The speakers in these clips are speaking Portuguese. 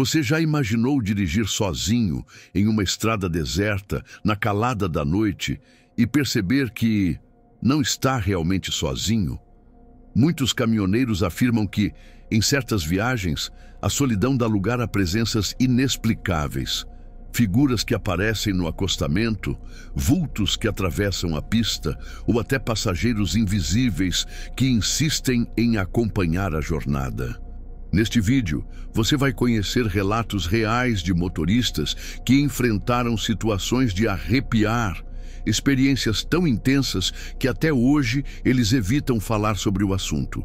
Você já imaginou dirigir sozinho em uma estrada deserta, na calada da noite, e perceber que não está realmente sozinho? Muitos caminhoneiros afirmam que, em certas viagens, a solidão dá lugar a presenças inexplicáveis. Figuras que aparecem no acostamento, vultos que atravessam a pista ou até passageiros invisíveis que insistem em acompanhar a jornada. Neste vídeo, você vai conhecer relatos reais de motoristas que enfrentaram situações de arrepiar, experiências tão intensas que até hoje eles evitam falar sobre o assunto.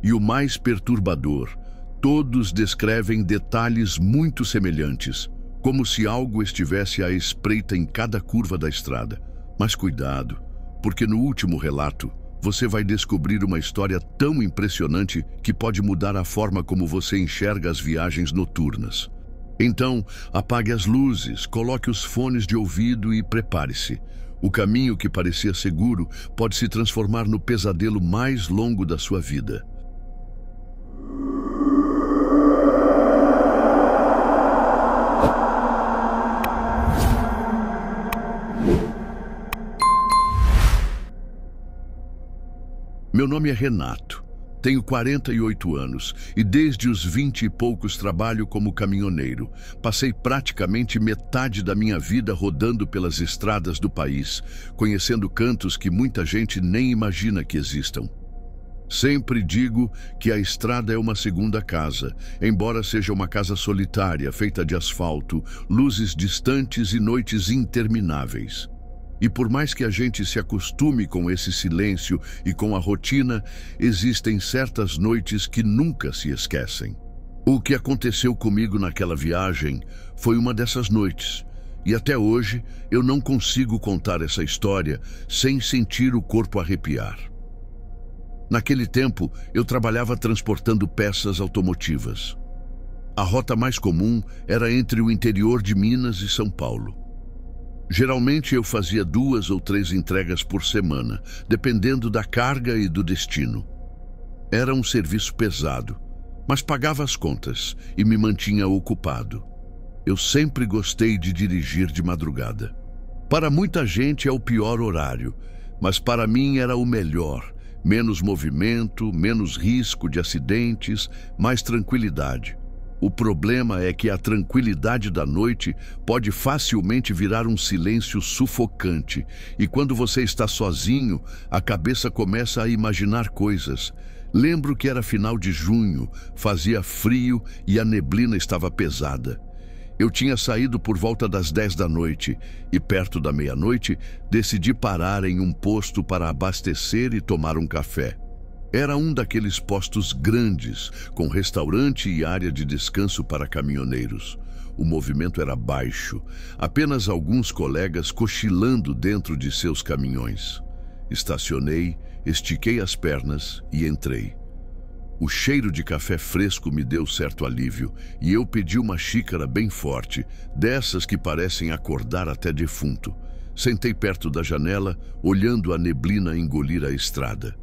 E o mais perturbador, todos descrevem detalhes muito semelhantes, como se algo estivesse à espreita em cada curva da estrada. Mas cuidado, porque no último relato, você vai descobrir uma história tão impressionante que pode mudar a forma como você enxerga as viagens noturnas. Então, apague as luzes, coloque os fones de ouvido e prepare-se. O caminho que parecia seguro pode se transformar no pesadelo mais longo da sua vida. Meu nome é Renato, tenho 48 anos e desde os 20 e poucos trabalho como caminhoneiro. Passei praticamente metade da minha vida rodando pelas estradas do país, conhecendo cantos que muita gente nem imagina que existam. Sempre digo que a estrada é uma segunda casa, embora seja uma casa solitária, feita de asfalto, luzes distantes e noites intermináveis. E por mais que a gente se acostume com esse silêncio e com a rotina, existem certas noites que nunca se esquecem. O que aconteceu comigo naquela viagem foi uma dessas noites, e até hoje eu não consigo contar essa história sem sentir o corpo arrepiar. Naquele tempo, eu trabalhava transportando peças automotivas. A rota mais comum era entre o interior de Minas e São Paulo. Geralmente eu fazia 2 ou 3 entregas por semana, dependendo da carga e do destino. Era um serviço pesado, mas pagava as contas e me mantinha ocupado. Eu sempre gostei de dirigir de madrugada. Para muita gente é o pior horário, mas para mim era o melhor. Menos movimento, menos risco de acidentes, mais tranquilidade. O problema é que a tranquilidade da noite pode facilmente virar um silêncio sufocante, e quando você está sozinho, a cabeça começa a imaginar coisas. Lembro que era final de junho, fazia frio e a neblina estava pesada. Eu tinha saído por volta das 10 da noite e, perto da meia-noite, decidi parar em um posto para abastecer e tomar um café. Era um daqueles postos grandes, com restaurante e área de descanso para caminhoneiros. O movimento era baixo, apenas alguns colegas cochilando dentro de seus caminhões. Estacionei, estiquei as pernas e entrei. O cheiro de café fresco me deu certo alívio e eu pedi uma xícara bem forte, dessas que parecem acordar até defunto. Sentei perto da janela, olhando a neblina engolir a estrada.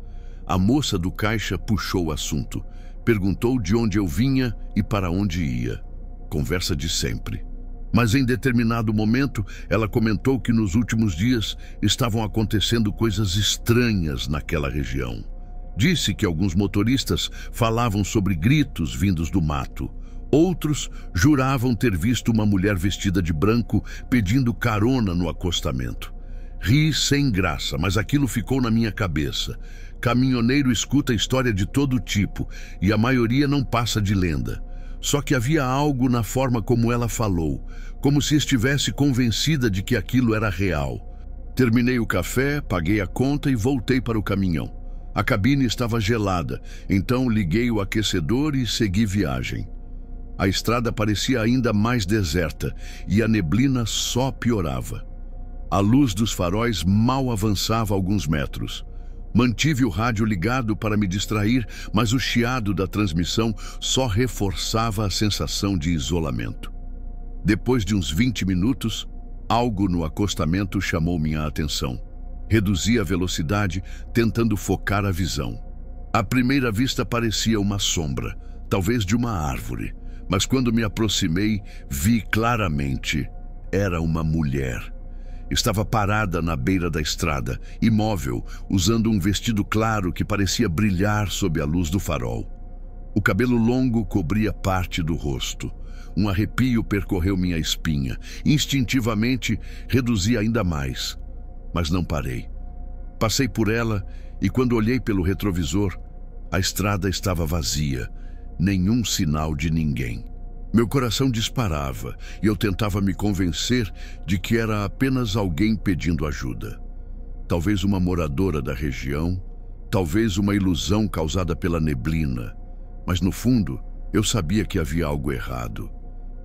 A moça do caixa puxou o assunto, perguntou de onde eu vinha e para onde ia. Conversa de sempre. Mas em determinado momento, ela comentou que nos últimos dias estavam acontecendo coisas estranhas naquela região. Disse que alguns motoristas falavam sobre gritos vindos do mato. Outros juravam ter visto uma mulher vestida de branco pedindo carona no acostamento. Ri sem graça, mas aquilo ficou na minha cabeça. Caminhoneiro escuta história de todo tipo e a maioria não passa de lenda. Só que havia algo na forma como ela falou, como se estivesse convencida de que aquilo era real. Terminei o café, paguei a conta e voltei para o caminhão. A cabine estava gelada, então liguei o aquecedor e segui viagem. A estrada parecia ainda mais deserta e a neblina só piorava. A luz dos faróis mal avançava alguns metros. Mantive o rádio ligado para me distrair, mas o chiado da transmissão só reforçava a sensação de isolamento. Depois de uns 20 minutos, algo no acostamento chamou minha atenção. Reduzi a velocidade, tentando focar a visão. À primeira vista parecia uma sombra, talvez de uma árvore, mas quando me aproximei, vi claramente. Era uma mulher. Estava parada na beira da estrada, imóvel, usando um vestido claro que parecia brilhar sob a luz do farol. O cabelo longo cobria parte do rosto. Um arrepio percorreu minha espinha. Instintivamente, reduzi ainda mais. Mas não parei. Passei por ela e, quando olhei pelo retrovisor, a estrada estava vazia. Nenhum sinal de ninguém. Meu coração disparava e eu tentava me convencer de que era apenas alguém pedindo ajuda. Talvez uma moradora da região, talvez uma ilusão causada pela neblina. Mas no fundo, eu sabia que havia algo errado.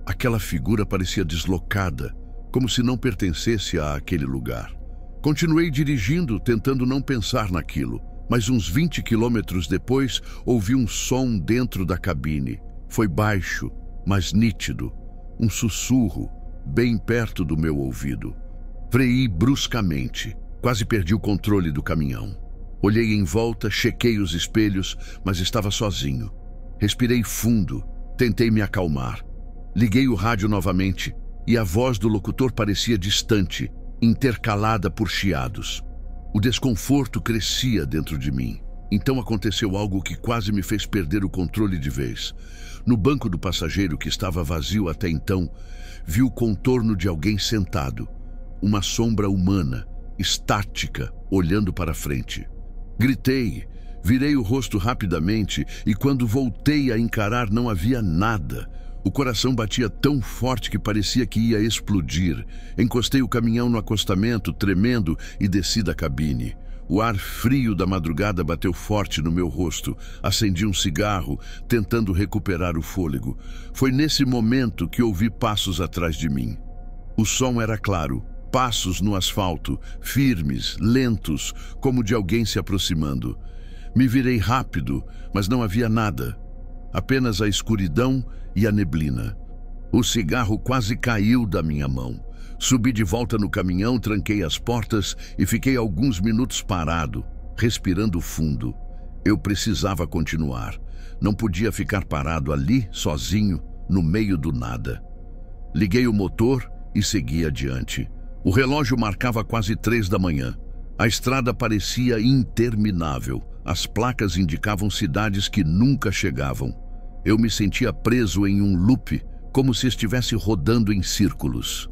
Aquela figura parecia deslocada, como se não pertencesse àquele lugar. Continuei dirigindo, tentando não pensar naquilo, mas uns 20 quilômetros depois, ouvi um som dentro da cabine. Foi baixo, mas nítido, um sussurro, bem perto do meu ouvido. Freiei bruscamente, quase perdi o controle do caminhão. Olhei em volta, chequei os espelhos, mas estava sozinho. Respirei fundo, tentei me acalmar. Liguei o rádio novamente e a voz do locutor parecia distante, intercalada por chiados. O desconforto crescia dentro de mim. Então aconteceu algo que quase me fez perder o controle de vez. No banco do passageiro, que estava vazio até então, vi o contorno de alguém sentado. Uma sombra humana, estática, olhando para frente. Gritei, virei o rosto rapidamente e quando voltei a encarar não havia nada. O coração batia tão forte que parecia que ia explodir. Encostei o caminhão no acostamento, tremendo, e desci da cabine. O ar frio da madrugada bateu forte no meu rosto. Acendi um cigarro, tentando recuperar o fôlego. Foi nesse momento que ouvi passos atrás de mim. O som era claro, passos no asfalto, firmes, lentos, como de alguém se aproximando. Me virei rápido, mas não havia nada. Apenas a escuridão e a neblina. O cigarro quase caiu da minha mão. Subi de volta no caminhão, tranquei as portas e fiquei alguns minutos parado, respirando fundo. Eu precisava continuar. Não podia ficar parado ali, sozinho, no meio do nada. Liguei o motor e segui adiante. O relógio marcava quase 3 da manhã. A estrada parecia interminável. As placas indicavam cidades que nunca chegavam. Eu me sentia preso em um loop, como se estivesse rodando em círculos.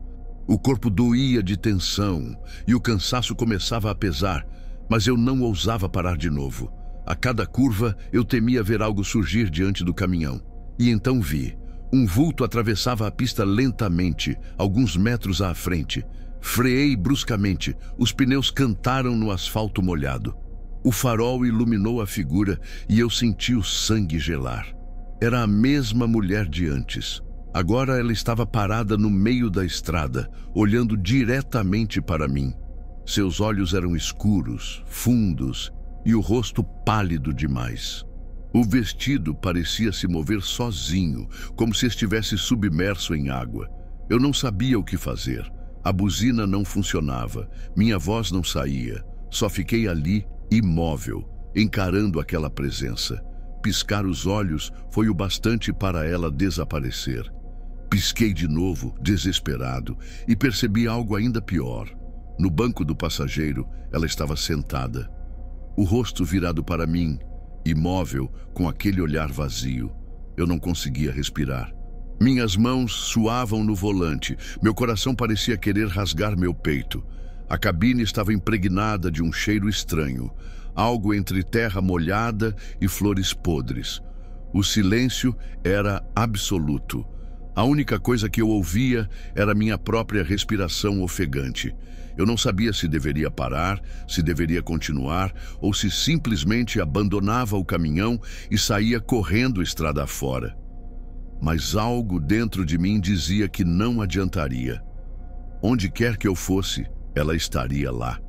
O corpo doía de tensão e o cansaço começava a pesar, mas eu não ousava parar de novo. A cada curva, eu temia ver algo surgir diante do caminhão. E então vi. Um vulto atravessava a pista lentamente, alguns metros à frente. Freei bruscamente. Os pneus cantaram no asfalto molhado. O farol iluminou a figura e eu senti o sangue gelar. Era a mesma mulher de antes. Agora ela estava parada no meio da estrada, olhando diretamente para mim. Seus olhos eram escuros, fundos e o rosto pálido demais. O vestido parecia se mover sozinho, como se estivesse submerso em água. Eu não sabia o que fazer. A buzina não funcionava, minha voz não saía. Só fiquei ali, imóvel, encarando aquela presença. Piscar os olhos foi o bastante para ela desaparecer. Pisquei de novo, desesperado, e percebi algo ainda pior. No banco do passageiro, ela estava sentada. O rosto virado para mim, imóvel, com aquele olhar vazio. Eu não conseguia respirar. Minhas mãos suavam no volante. Meu coração parecia querer rasgar meu peito. A cabine estava impregnada de um cheiro estranho. Algo entre terra molhada e flores podres. O silêncio era absoluto. A única coisa que eu ouvia era minha própria respiração ofegante. Eu não sabia se deveria parar, se deveria continuar, ou se simplesmente abandonava o caminhão e saía correndo estrada afora. Mas algo dentro de mim dizia que não adiantaria. Onde quer que eu fosse, ela estaria lá.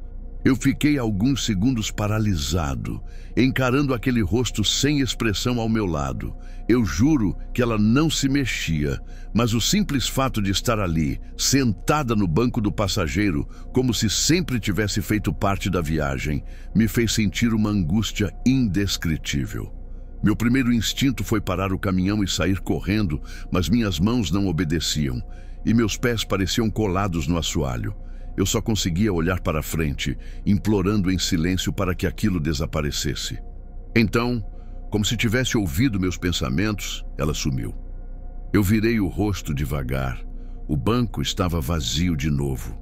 Eu fiquei alguns segundos paralisado, encarando aquele rosto sem expressão ao meu lado. Eu juro que ela não se mexia, mas o simples fato de estar ali, sentada no banco do passageiro, como se sempre tivesse feito parte da viagem, me fez sentir uma angústia indescritível. Meu primeiro instinto foi parar o caminhão e sair correndo, mas minhas mãos não obedeciam e meus pés pareciam colados no assoalho. Eu só conseguia olhar para frente, implorando em silêncio para que aquilo desaparecesse. Então, como se tivesse ouvido meus pensamentos, ela sumiu. Eu virei o rosto devagar. O banco estava vazio de novo.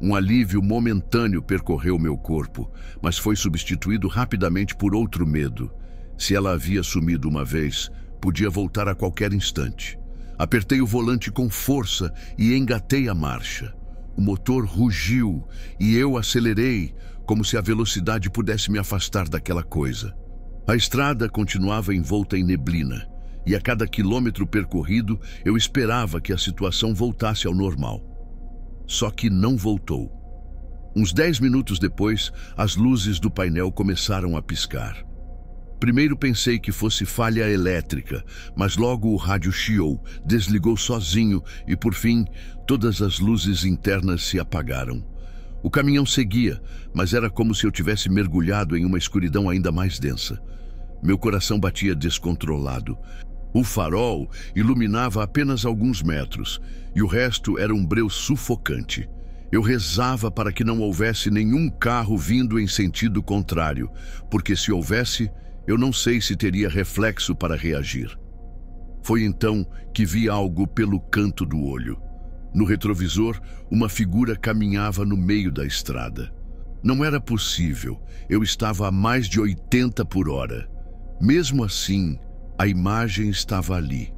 Um alívio momentâneo percorreu meu corpo, mas foi substituído rapidamente por outro medo. Se ela havia sumido uma vez, podia voltar a qualquer instante. Apertei o volante com força e engatei a marcha. O motor rugiu e eu acelerei, como se a velocidade pudesse me afastar daquela coisa. A estrada continuava envolta em neblina, e a cada quilômetro percorrido eu esperava que a situação voltasse ao normal. Só que não voltou. Uns 10 minutos depois, as luzes do painel começaram a piscar. Primeiro pensei que fosse falha elétrica, mas logo o rádio chiou, desligou sozinho e, por fim, todas as luzes internas se apagaram. O caminhão seguia, mas era como se eu tivesse mergulhado em uma escuridão ainda mais densa. Meu coração batia descontrolado. O farol iluminava apenas alguns metros, e o resto era um breu sufocante. Eu rezava para que não houvesse nenhum carro vindo em sentido contrário, porque se houvesse, eu não sei se teria reflexo para reagir. Foi então que vi algo pelo canto do olho. No retrovisor, uma figura caminhava no meio da estrada. Não era possível, eu estava a mais de 80 por hora. Mesmo assim, a imagem estava ali.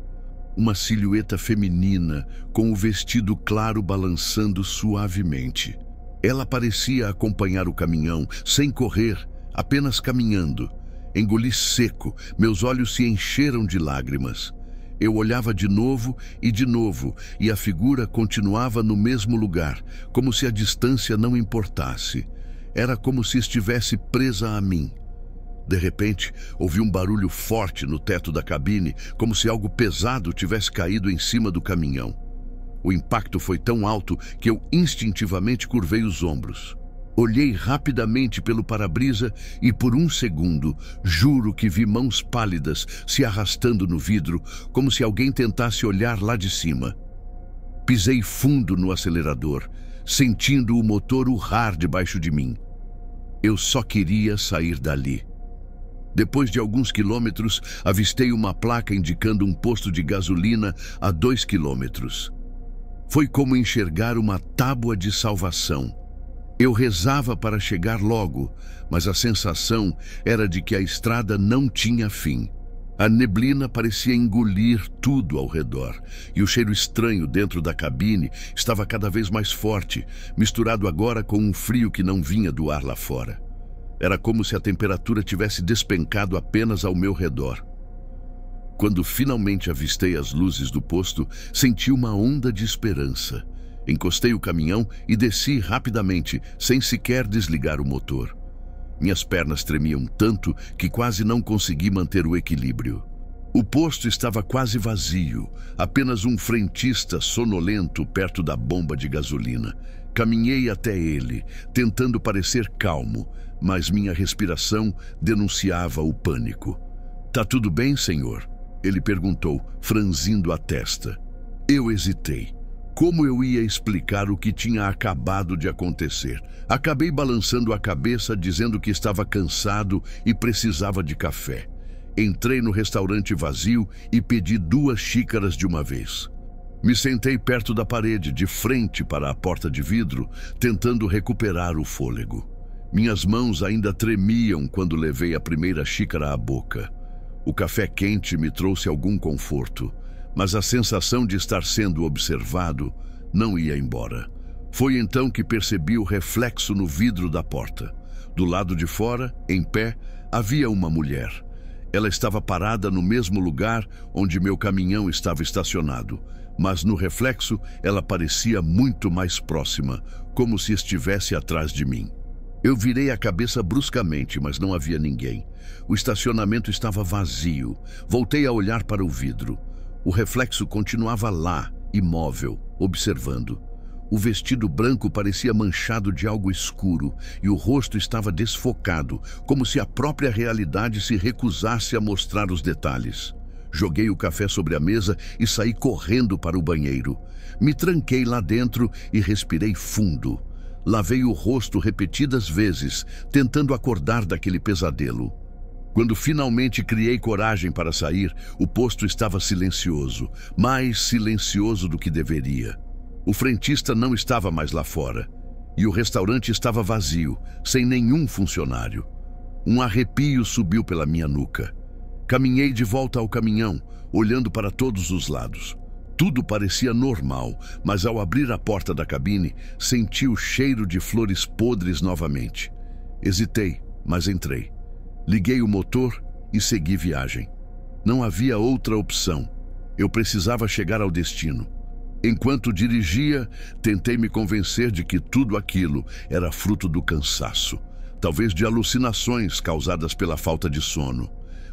Uma silhueta feminina, com o vestido claro balançando suavemente. Ela parecia acompanhar o caminhão, sem correr, apenas caminhando. Engoli seco, meus olhos se encheram de lágrimas. Eu olhava de novo, e a figura continuava no mesmo lugar, como se a distância não importasse. Era como se estivesse presa a mim. De repente, ouvi um barulho forte no teto da cabine, como se algo pesado tivesse caído em cima do caminhão. O impacto foi tão alto que eu instintivamente curvei os ombros. Olhei rapidamente pelo para-brisa e, por um segundo, juro que vi mãos pálidas se arrastando no vidro, como se alguém tentasse olhar lá de cima. Pisei fundo no acelerador, sentindo o motor urrar debaixo de mim. Eu só queria sair dali. Depois de alguns quilômetros, avistei uma placa indicando um posto de gasolina a 2 quilômetros. Foi como enxergar uma tábua de salvação. Eu rezava para chegar logo, mas a sensação era de que a estrada não tinha fim. A neblina parecia engolir tudo ao redor, e o cheiro estranho dentro da cabine estava cada vez mais forte, misturado agora com um frio que não vinha do ar lá fora. Era como se a temperatura tivesse despencado apenas ao meu redor. Quando finalmente avistei as luzes do posto, senti uma onda de esperança. Encostei o caminhão e desci rapidamente, sem sequer desligar o motor. Minhas pernas tremiam tanto que quase não consegui manter o equilíbrio. O posto estava quase vazio, apenas um frentista sonolento perto da bomba de gasolina. Caminhei até ele, tentando parecer calmo, mas minha respiração denunciava o pânico. "Tá tudo bem, senhor?" Ele perguntou, franzindo a testa. Eu hesitei. Como eu ia explicar o que tinha acabado de acontecer? Acabei balançando a cabeça, dizendo que estava cansado e precisava de café. Entrei no restaurante vazio e pedi 2 xícaras de uma vez. Me sentei perto da parede, de frente para a porta de vidro, tentando recuperar o fôlego. Minhas mãos ainda tremiam quando levei a primeira xícara à boca. O café quente me trouxe algum conforto, mas a sensação de estar sendo observado não ia embora. Foi então que percebi o reflexo no vidro da porta. Do lado de fora, em pé, havia uma mulher. Ela estava parada no mesmo lugar onde meu caminhão estava estacionado, mas no reflexo ela parecia muito mais próxima, como se estivesse atrás de mim. Eu virei a cabeça bruscamente, mas não havia ninguém. O estacionamento estava vazio. Voltei a olhar para o vidro. O reflexo continuava lá, imóvel, observando. O vestido branco parecia manchado de algo escuro e o rosto estava desfocado, como se a própria realidade se recusasse a mostrar os detalhes. Joguei o café sobre a mesa e saí correndo para o banheiro. Me tranquei lá dentro e respirei fundo. Lavei o rosto repetidas vezes, tentando acordar daquele pesadelo. Quando finalmente criei coragem para sair, o posto estava silencioso, mais silencioso do que deveria. O frentista não estava mais lá fora, e o restaurante estava vazio, sem nenhum funcionário. Um arrepio subiu pela minha nuca. Caminhei de volta ao caminhão, olhando para todos os lados. Tudo parecia normal, mas ao abrir a porta da cabine, senti o cheiro de flores podres novamente. Hesitei, mas entrei. Liguei o motor e segui viagem. Não havia outra opção. Eu precisava chegar ao destino. Enquanto dirigia, tentei me convencer de que tudo aquilo era fruto do cansaço, talvez de alucinações causadas pela falta de sono.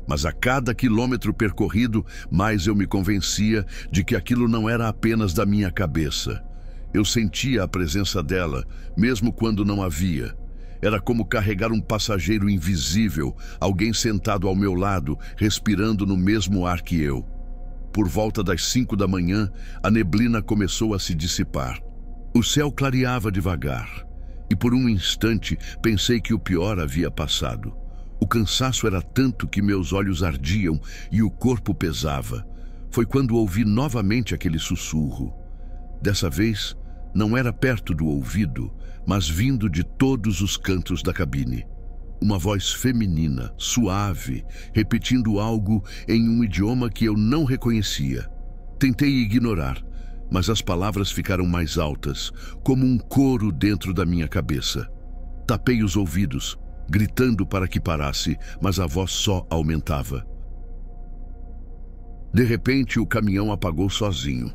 Mas a cada quilômetro percorrido, mais eu me convencia de que aquilo não era apenas da minha cabeça. Eu sentia a presença dela, mesmo quando não havia. Era como carregar um passageiro invisível, alguém sentado ao meu lado, respirando no mesmo ar que eu. Por volta das 5 da manhã, a neblina começou a se dissipar. O céu clareava devagar, e por um instante pensei que o pior havia passado. O cansaço era tanto que meus olhos ardiam e o corpo pesava. Foi quando ouvi novamente aquele sussurro. Dessa vez, não era perto do ouvido, mas vindo de todos os cantos da cabine. Uma voz feminina, suave, repetindo algo em um idioma que eu não reconhecia. Tentei ignorar, mas as palavras ficaram mais altas, como um coro dentro da minha cabeça. Tapei os ouvidos, gritando para que parasse, mas a voz só aumentava. De repente, o caminhão apagou sozinho.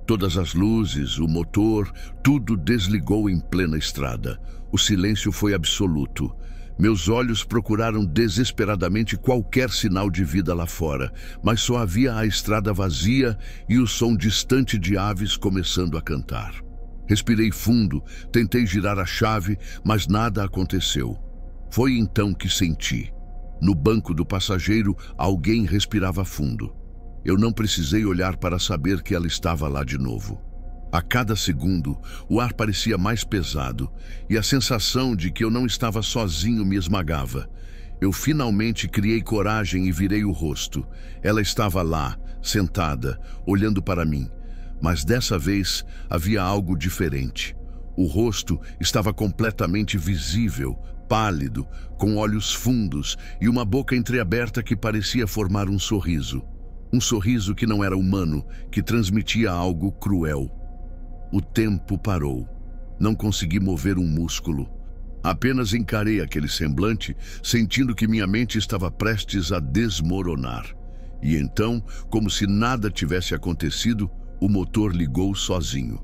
Todas as luzes, o motor, tudo desligou em plena estrada. O silêncio foi absoluto. Meus olhos procuraram desesperadamente qualquer sinal de vida lá fora, mas só havia a estrada vazia e o som distante de aves começando a cantar. Respirei fundo, tentei girar a chave, mas nada aconteceu. Foi então que senti. No banco do passageiro, alguém respirava fundo. Eu não precisei olhar para saber que ela estava lá de novo. A cada segundo, o ar parecia mais pesado e a sensação de que eu não estava sozinho me esmagava. Eu finalmente criei coragem e virei o rosto. Ela estava lá, sentada, olhando para mim. Mas dessa vez havia algo diferente. O rosto estava completamente visível, pálido, com olhos fundos e uma boca entreaberta que parecia formar um sorriso. Um sorriso que não era humano, que transmitia algo cruel. O tempo parou. Não consegui mover um músculo. Apenas encarei aquele semblante, sentindo que minha mente estava prestes a desmoronar. E então, como se nada tivesse acontecido, o motor ligou sozinho.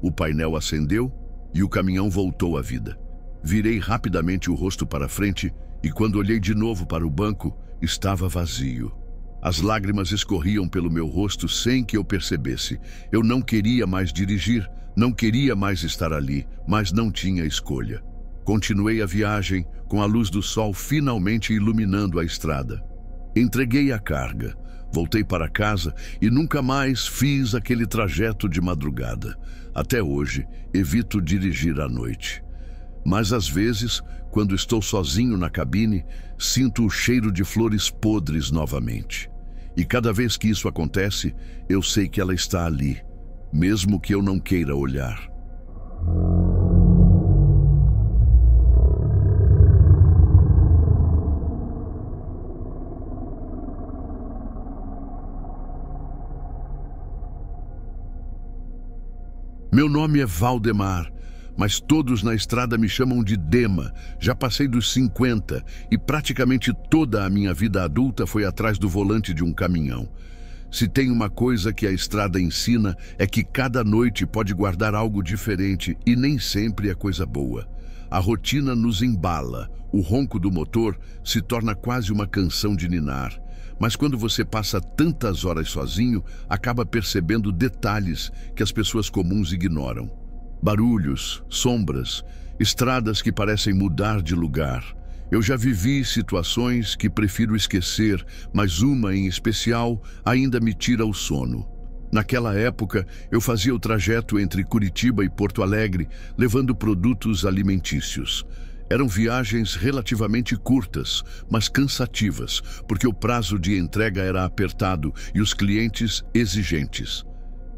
O painel acendeu e o caminhão voltou à vida. Virei rapidamente o rosto para frente e quando olhei de novo para o banco, estava vazio. As lágrimas escorriam pelo meu rosto sem que eu percebesse. Eu não queria mais dirigir, não queria mais estar ali, mas não tinha escolha. Continuei a viagem, com a luz do sol finalmente iluminando a estrada. Entreguei a carga, voltei para casa e nunca mais fiz aquele trajeto de madrugada. Até hoje, evito dirigir à noite. Mas às vezes, quando estou sozinho na cabine, sinto o cheiro de flores podres novamente. E cada vez que isso acontece, eu sei que ela está ali, mesmo que eu não queira olhar. Meu nome é Valdemar, mas todos na estrada me chamam de Dema. Já passei dos 50 e praticamente toda a minha vida adulta foi atrás do volante de um caminhão. Se tem uma coisa que a estrada ensina é que cada noite pode guardar algo diferente e nem sempre é coisa boa. A rotina nos embala, o ronco do motor se torna quase uma canção de ninar. Mas quando você passa tantas horas sozinho, acaba percebendo detalhes que as pessoas comuns ignoram. Barulhos, sombras, estradas que parecem mudar de lugar. Eu já vivi situações que prefiro esquecer, mas uma em especial ainda me tira o sono. Naquela época, eu fazia o trajeto entre Curitiba e Porto Alegre, levando produtos alimentícios. Eram viagens relativamente curtas, mas cansativas, porque o prazo de entrega era apertado e os clientes exigentes.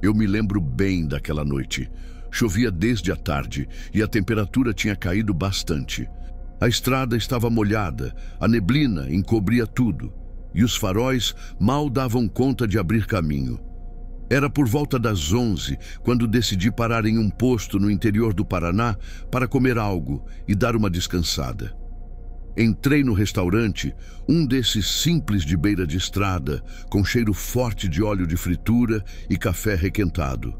Eu me lembro bem daquela noite. Chovia desde a tarde e a temperatura tinha caído bastante. A estrada estava molhada, a neblina encobria tudo, e os faróis mal davam conta de abrir caminho. Era por volta das 11, quando decidi parar em um posto no interior do Paraná para comer algo e dar uma descansada. Entrei no restaurante, um desses simples de beira de estrada, com cheiro forte de óleo de fritura e café requentado.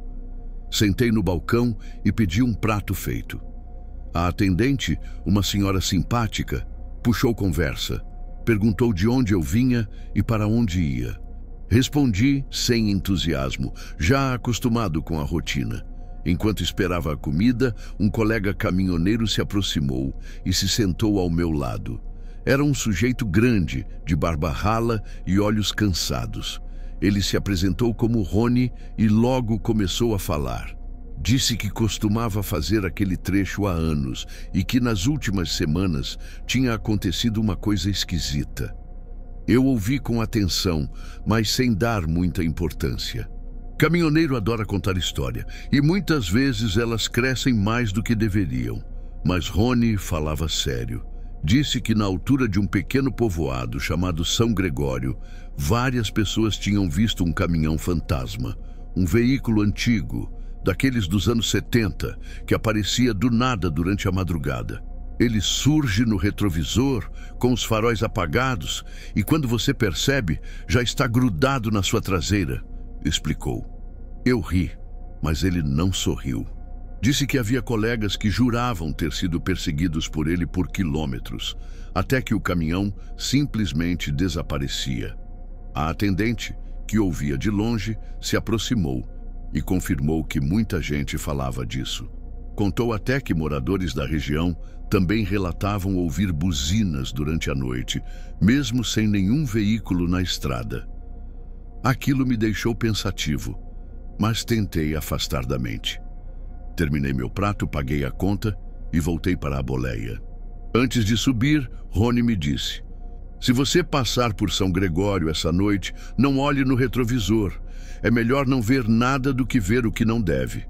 Sentei no balcão e pedi um prato feito. A atendente, uma senhora simpática, puxou conversa, perguntou de onde eu vinha e para onde ia. Respondi sem entusiasmo, já acostumado com a rotina. Enquanto esperava a comida, um colega caminhoneiro se aproximou e se sentou ao meu lado. Era um sujeito grande, de barba rala e olhos cansados. Ele se apresentou como Rony e logo começou a falar. Disse que costumava fazer aquele trecho há anos e que nas últimas semanas tinha acontecido uma coisa esquisita. Eu ouvi com atenção, mas sem dar muita importância. Caminhoneiro adora contar história, e muitas vezes elas crescem mais do que deveriam. Mas Rony falava sério. Disse que na altura de um pequeno povoado chamado São Gregório, várias pessoas tinham visto um caminhão fantasma, um veículo antigo, daqueles dos anos 70, que aparecia do nada durante a madrugada. Ele surge no retrovisor, com os faróis apagados, e quando você percebe, já está grudado na sua traseira, explicou. Eu ri, mas ele não sorriu. Disse que havia colegas que juravam ter sido perseguidos por ele por quilômetros, até que o caminhão simplesmente desaparecia. A atendente, que ouvia de longe, se aproximou e confirmou que muita gente falava disso. Contou até que moradores da região também relatavam ouvir buzinas durante a noite, mesmo sem nenhum veículo na estrada. Aquilo me deixou pensativo, mas tentei afastar da mente. Terminei meu prato, paguei a conta e voltei para a boleia. Antes de subir, Rony me disse: se você passar por São Gregório essa noite, não olhe no retrovisor. É melhor não ver nada do que ver o que não deve.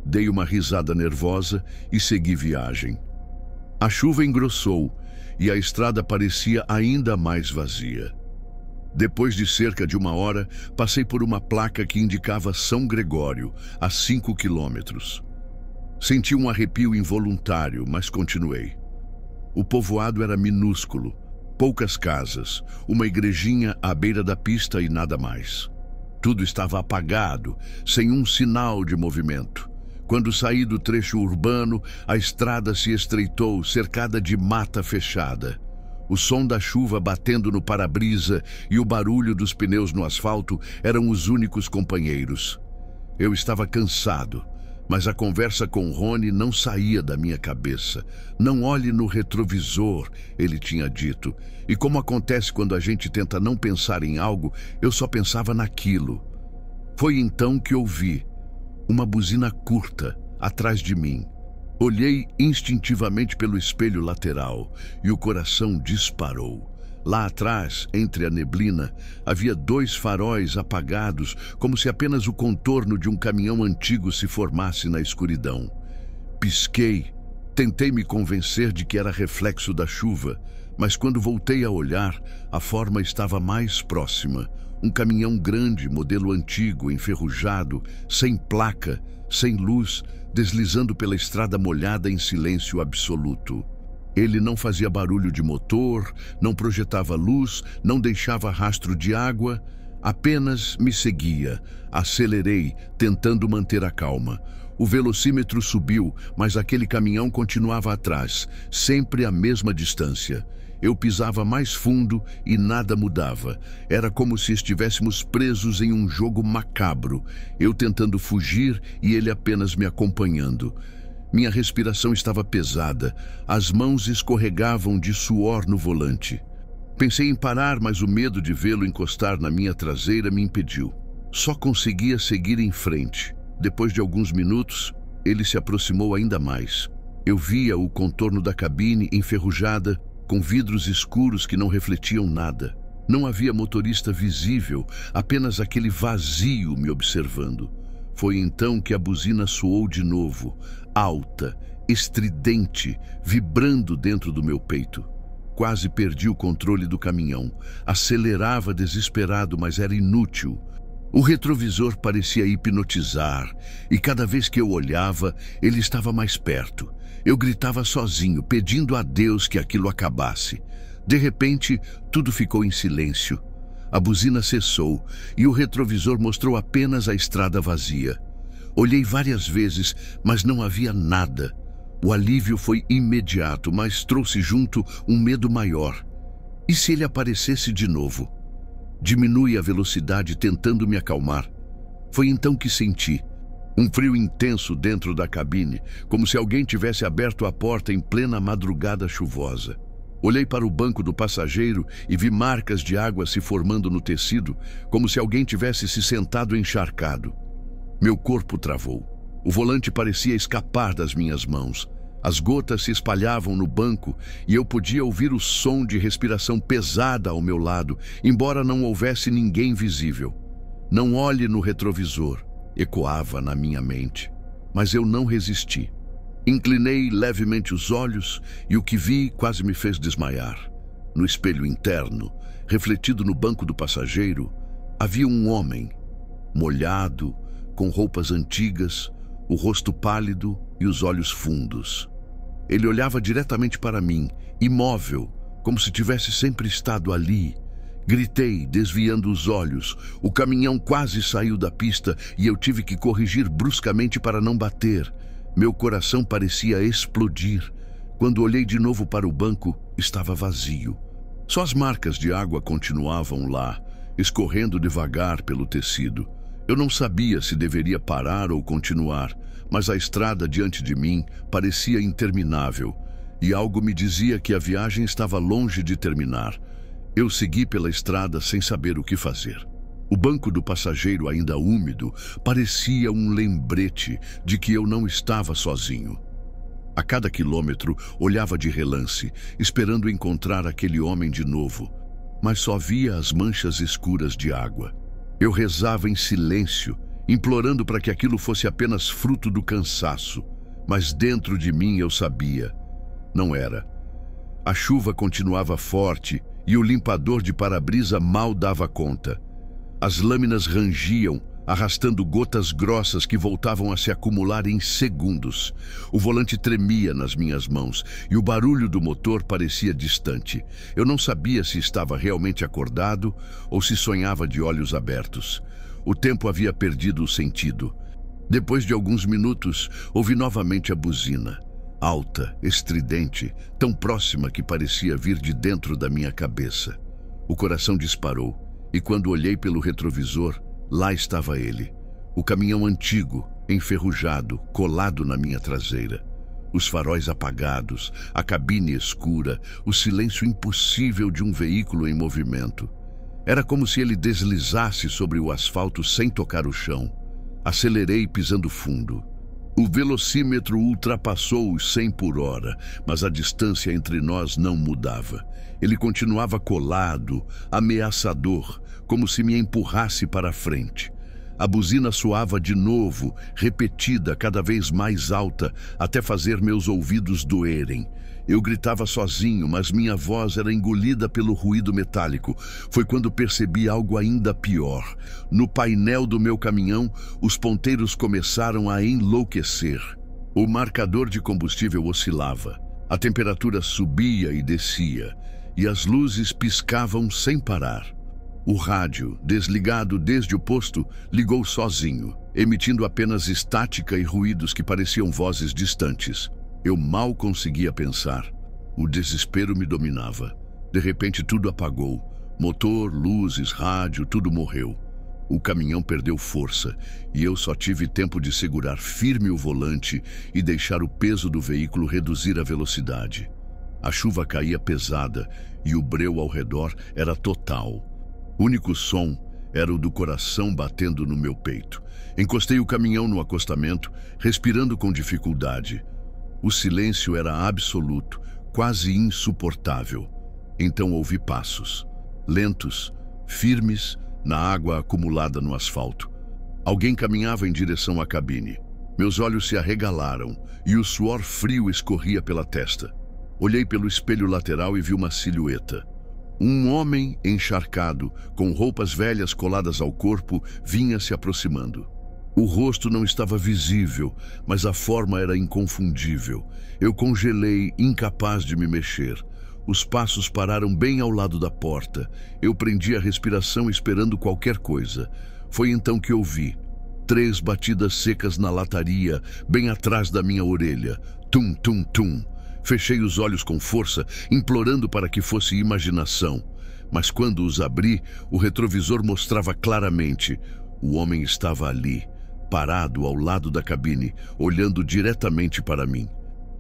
Dei uma risada nervosa e segui viagem. A chuva engrossou e a estrada parecia ainda mais vazia. Depois de cerca de 1 hora, passei por uma placa que indicava São Gregório, a 5 quilômetros. Senti um arrepio involuntário, mas continuei. O povoado era minúsculo, poucas casas, uma igrejinha à beira da pista e nada mais. Tudo estava apagado, sem um sinal de movimento. Quando saí do trecho urbano, a estrada se estreitou, cercada de mata fechada. O som da chuva batendo no para-brisa e o barulho dos pneus no asfalto eram os únicos companheiros. Eu estava cansado, mas a conversa com Rony não saía da minha cabeça. Não olhe no retrovisor, ele tinha dito. E como acontece quando a gente tenta não pensar em algo, eu só pensava naquilo. Foi então que ouvi uma buzina curta atrás de mim. Olhei instintivamente pelo espelho lateral e o coração disparou. Lá atrás, entre a neblina, havia 2 faróis apagados, como se apenas o contorno de um caminhão antigo se formasse na escuridão. Pisquei, tentei me convencer de que era reflexo da chuva, mas quando voltei a olhar, a forma estava mais próxima. Um caminhão grande, modelo antigo, enferrujado, sem placa, sem luz, deslizando pela estrada molhada em silêncio absoluto. Ele não fazia barulho de motor, não projetava luz, não deixava rastro de água, apenas me seguia. Acelerei, tentando manter a calma. O velocímetro subiu, mas aquele caminhão continuava atrás, sempre à mesma distância. Eu pisava mais fundo e nada mudava. Era como se estivéssemos presos em um jogo macabro, eu tentando fugir e ele apenas me acompanhando. Minha respiração estava pesada, as mãos escorregavam de suor no volante. Pensei em parar, mas o medo de vê-lo encostar na minha traseira me impediu. Só conseguia seguir em frente. Depois de alguns minutos, ele se aproximou ainda mais. Eu via o contorno da cabine enferrujada, com vidros escuros que não refletiam nada. Não havia motorista visível, apenas aquele vazio me observando. Foi então que a buzina soou de novo, alta, estridente, vibrando dentro do meu peito. Quase perdi o controle do caminhão. Acelerava desesperado, mas era inútil. O retrovisor parecia hipnotizar, e cada vez que eu olhava, ele estava mais perto. Eu gritava sozinho, pedindo a Deus que aquilo acabasse. De repente, tudo ficou em silêncio. A buzina cessou, e o retrovisor mostrou apenas a estrada vazia. Olhei várias vezes, mas não havia nada. O alívio foi imediato, mas trouxe junto um medo maior. E se ele aparecesse de novo? Diminui a velocidade tentando me acalmar. Foi então que senti um frio intenso dentro da cabine, como se alguém tivesse aberto a porta em plena madrugada chuvosa. Olhei para o banco do passageiro e vi marcas de água se formando no tecido, como se alguém tivesse se sentado encharcado. Meu corpo travou. O volante parecia escapar das minhas mãos. As gotas se espalhavam no banco e eu podia ouvir o som de respiração pesada ao meu lado, embora não houvesse ninguém visível. Não olhe no retrovisor, ecoava na minha mente. Mas eu não resisti. Inclinei levemente os olhos e o que vi quase me fez desmaiar. No espelho interno, refletido no banco do passageiro, havia um homem, molhado, com roupas antigas, o rosto pálido e os olhos fundos. Ele olhava diretamente para mim, imóvel, como se tivesse sempre estado ali. Gritei, desviando os olhos. O caminhão quase saiu da pista e eu tive que corrigir bruscamente para não bater. Meu coração parecia explodir. Quando olhei de novo para o banco, estava vazio. Só as marcas de água continuavam lá, escorrendo devagar pelo tecido. Eu não sabia se deveria parar ou continuar, mas a estrada diante de mim parecia interminável, e algo me dizia que a viagem estava longe de terminar. Eu segui pela estrada sem saber o que fazer. O banco do passageiro, ainda úmido, parecia um lembrete de que eu não estava sozinho. A cada quilômetro, olhava de relance, esperando encontrar aquele homem de novo, mas só via as manchas escuras de água. Eu rezava em silêncio, implorando para que aquilo fosse apenas fruto do cansaço, mas dentro de mim eu sabia. Não era. A chuva continuava forte e o limpador de para-brisa mal dava conta. As lâminas rangiam, arrastando gotas grossas que voltavam a se acumular em segundos. O volante tremia nas minhas mãos e o barulho do motor parecia distante. Eu não sabia se estava realmente acordado ou se sonhava de olhos abertos. O tempo havia perdido o sentido. Depois de alguns minutos, ouvi novamente a buzina. Alta, estridente, tão próxima que parecia vir de dentro da minha cabeça. O coração disparou e quando olhei pelo retrovisor, lá estava ele, o caminhão antigo, enferrujado, colado na minha traseira. Os faróis apagados, a cabine escura, o silêncio impossível de um veículo em movimento. Era como se ele deslizasse sobre o asfalto sem tocar o chão. Acelerei pisando fundo. O velocímetro ultrapassou os 100 por hora, mas a distância entre nós não mudava. Ele continuava colado, ameaçador, como se me empurrasse para a frente. A buzina soava de novo, repetida, cada vez mais alta, até fazer meus ouvidos doerem. Eu gritava sozinho, mas minha voz era engolida pelo ruído metálico. Foi quando percebi algo ainda pior. No painel do meu caminhão, os ponteiros começaram a enlouquecer. O marcador de combustível oscilava. A temperatura subia e descia, e as luzes piscavam sem parar. O rádio, desligado desde o posto, ligou sozinho. emitindo apenas estática e ruídos que pareciam vozes distantes. Eu mal conseguia pensar. O desespero me dominava. De repente tudo apagou. Motor, luzes, rádio, tudo morreu. O caminhão perdeu força e eu só tive tempo de segurar firme o volante e deixar o peso do veículo reduzir a velocidade. A chuva caía pesada e o breu ao redor era total. O único som era o do coração batendo no meu peito. Encostei o caminhão no acostamento, respirando com dificuldade. O silêncio era absoluto, quase insuportável. Então ouvi passos, lentos, firmes, na água acumulada no asfalto. Alguém caminhava em direção à cabine. Meus olhos se arregalaram e o suor frio escorria pela testa. Olhei pelo espelho lateral e vi uma silhueta. Um homem encharcado, com roupas velhas coladas ao corpo, vinha se aproximando. O rosto não estava visível, mas a forma era inconfundível. Eu congelei, incapaz de me mexer. Os passos pararam bem ao lado da porta. Eu prendi a respiração esperando qualquer coisa. Foi então que ouvi 3 batidas secas na lataria, bem atrás da minha orelha. Tum, tum, tum. Fechei os olhos com força, implorando para que fosse imaginação. Mas quando os abri, o retrovisor mostrava claramente. O homem estava ali, parado ao lado da cabine, olhando diretamente para mim.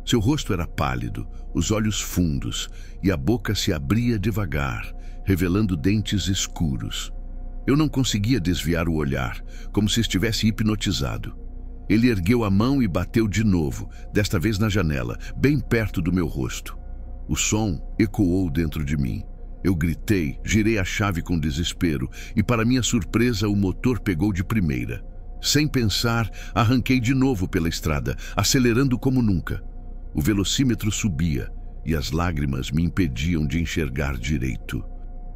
Seu rosto era pálido, os olhos fundos, e a boca se abria devagar, revelando dentes escuros. Eu não conseguia desviar o olhar, como se estivesse hipnotizado. Ele ergueu a mão e bateu de novo, desta vez na janela, bem perto do meu rosto. O som ecoou dentro de mim. Eu gritei, girei a chave com desespero, e para minha surpresa o motor pegou de primeira. Sem pensar, arranquei de novo pela estrada, acelerando como nunca. O velocímetro subia e as lágrimas me impediam de enxergar direito.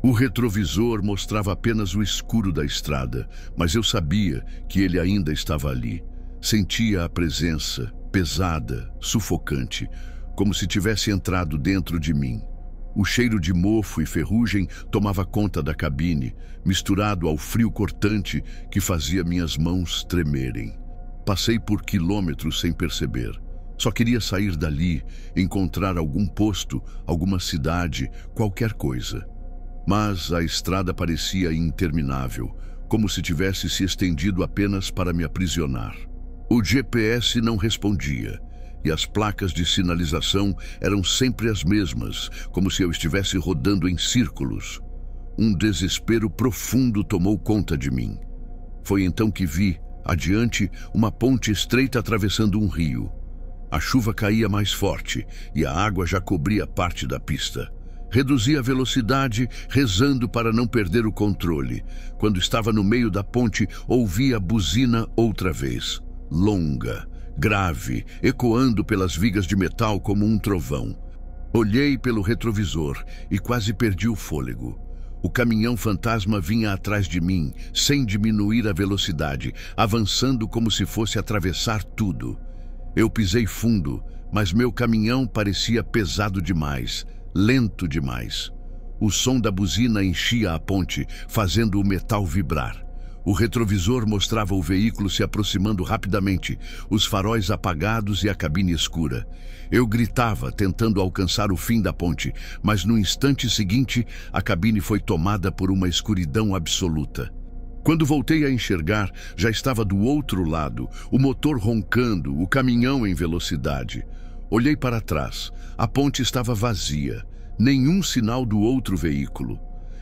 O retrovisor mostrava apenas o escuro da estrada, mas eu sabia que ele ainda estava ali. Sentia a presença, pesada, sufocante, como se tivesse entrado dentro de mim. O cheiro de mofo e ferrugem tomava conta da cabine, misturado ao frio cortante que fazia minhas mãos tremerem. Passei por quilômetros sem perceber. Só queria sair dali, encontrar algum posto, alguma cidade, qualquer coisa. Mas a estrada parecia interminável, como se tivesse se estendido apenas para me aprisionar. O GPS não respondia, e as placas de sinalização eram sempre as mesmas, como se eu estivesse rodando em círculos. Um desespero profundo tomou conta de mim. Foi então que vi, adiante, uma ponte estreita atravessando um rio. A chuva caía mais forte e a água já cobria parte da pista. Reduzi a velocidade, rezando para não perder o controle. Quando estava no meio da ponte, ouvi a buzina outra vez. Longa, grave, ecoando pelas vigas de metal como um trovão. Olhei pelo retrovisor e quase perdi o fôlego. O caminhão fantasma vinha atrás de mim, sem diminuir a velocidade, avançando como se fosse atravessar tudo. Eu pisei fundo, mas meu caminhão parecia pesado demais, lento demais. O som da buzina enchia a ponte, fazendo o metal vibrar. O retrovisor mostrava o veículo se aproximando rapidamente, os faróis apagados e a cabine escura. Eu gritava, tentando alcançar o fim da ponte, mas no instante seguinte, a cabine foi tomada por uma escuridão absoluta. Quando voltei a enxergar, já estava do outro lado, o motor roncando, o caminhão em velocidade. Olhei para trás. A ponte estava vazia. Nenhum sinal do outro veículo.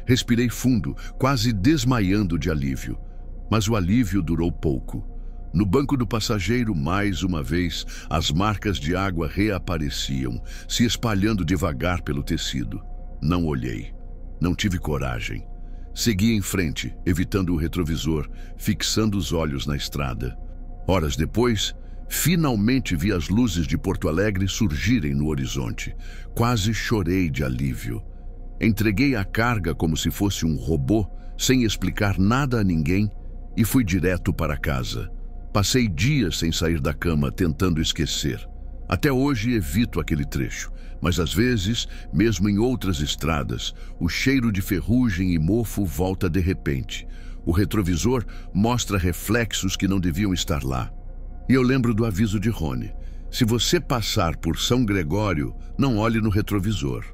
Respirei fundo, quase desmaiando de alívio. Mas o alívio durou pouco. No banco do passageiro, mais uma vez, as marcas de água reapareciam, se espalhando devagar pelo tecido. Não olhei. Não tive coragem. Segui em frente, evitando o retrovisor, fixando os olhos na estrada. Horas depois, finalmente vi as luzes de Porto Alegre surgirem no horizonte. Quase chorei de alívio. Entreguei a carga como se fosse um robô, sem explicar nada a ninguém, e fui direto para casa. Passei dias sem sair da cama, tentando esquecer. Até hoje evito aquele trecho, mas às vezes, mesmo em outras estradas, o cheiro de ferrugem e mofo volta de repente. O retrovisor mostra reflexos que não deviam estar lá. E eu lembro do aviso de Rony: se você passar por São Gregório, não olhe no retrovisor.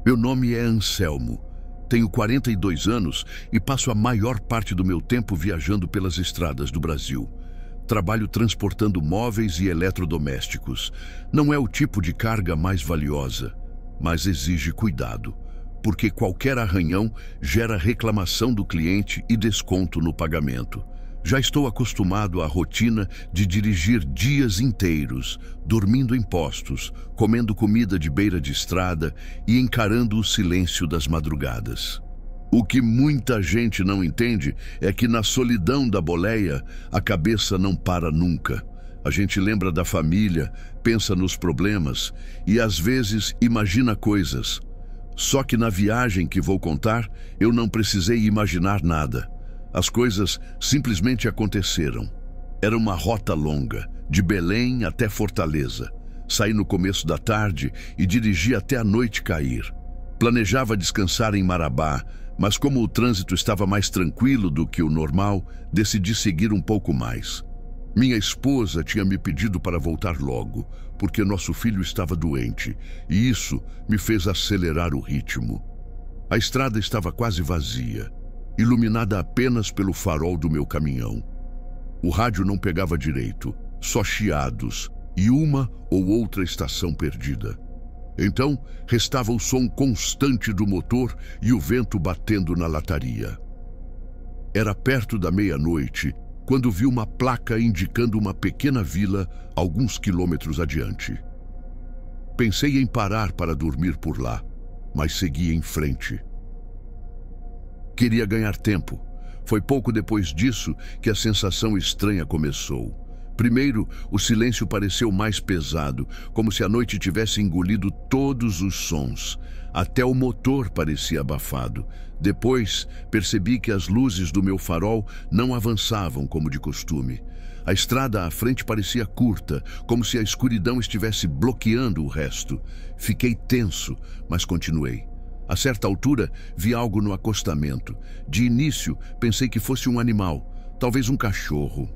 Meu nome é Anselmo. Tenho 42 anos e passo a maior parte do meu tempo viajando pelas estradas do Brasil. Trabalho transportando móveis e eletrodomésticos. Não é o tipo de carga mais valiosa, mas exige cuidado, porque qualquer arranhão gera reclamação do cliente e desconto no pagamento. Já estou acostumado à rotina de dirigir dias inteiros, dormindo em postos, comendo comida de beira de estrada e encarando o silêncio das madrugadas. O que muita gente não entende é que na solidão da boleia, a cabeça não para nunca. A gente lembra da família, pensa nos problemas e às vezes imagina coisas. Só que na viagem que vou contar, eu não precisei imaginar nada. As coisas simplesmente aconteceram. Era uma rota longa, de Belém até Fortaleza. Saí no começo da tarde e dirigi até a noite cair. Planejava descansar em Marabá, mas como o trânsito estava mais tranquilo do que o normal, decidi seguir um pouco mais. Minha esposa tinha me pedido para voltar logo, porque nosso filho estava doente, e isso me fez acelerar o ritmo. A estrada estava quase vazia, iluminada apenas pelo farol do meu caminhão. O rádio não pegava direito, só chiados e uma ou outra estação perdida. Então, restava o som constante do motor e o vento batendo na lataria. Era perto da meia-noite, quando vi uma placa indicando uma pequena vila alguns quilômetros adiante. Pensei em parar para dormir por lá, mas segui em frente. Queria ganhar tempo. Foi pouco depois disso que a sensação estranha começou. Primeiro, o silêncio pareceu mais pesado, como se a noite tivesse engolido todos os sons. Até o motor parecia abafado. Depois, percebi que as luzes do meu farol não avançavam como de costume. A estrada à frente parecia curta, como se a escuridão estivesse bloqueando o resto. Fiquei tenso, mas continuei. A certa altura, vi algo no acostamento. De início, pensei que fosse um animal, talvez um cachorro.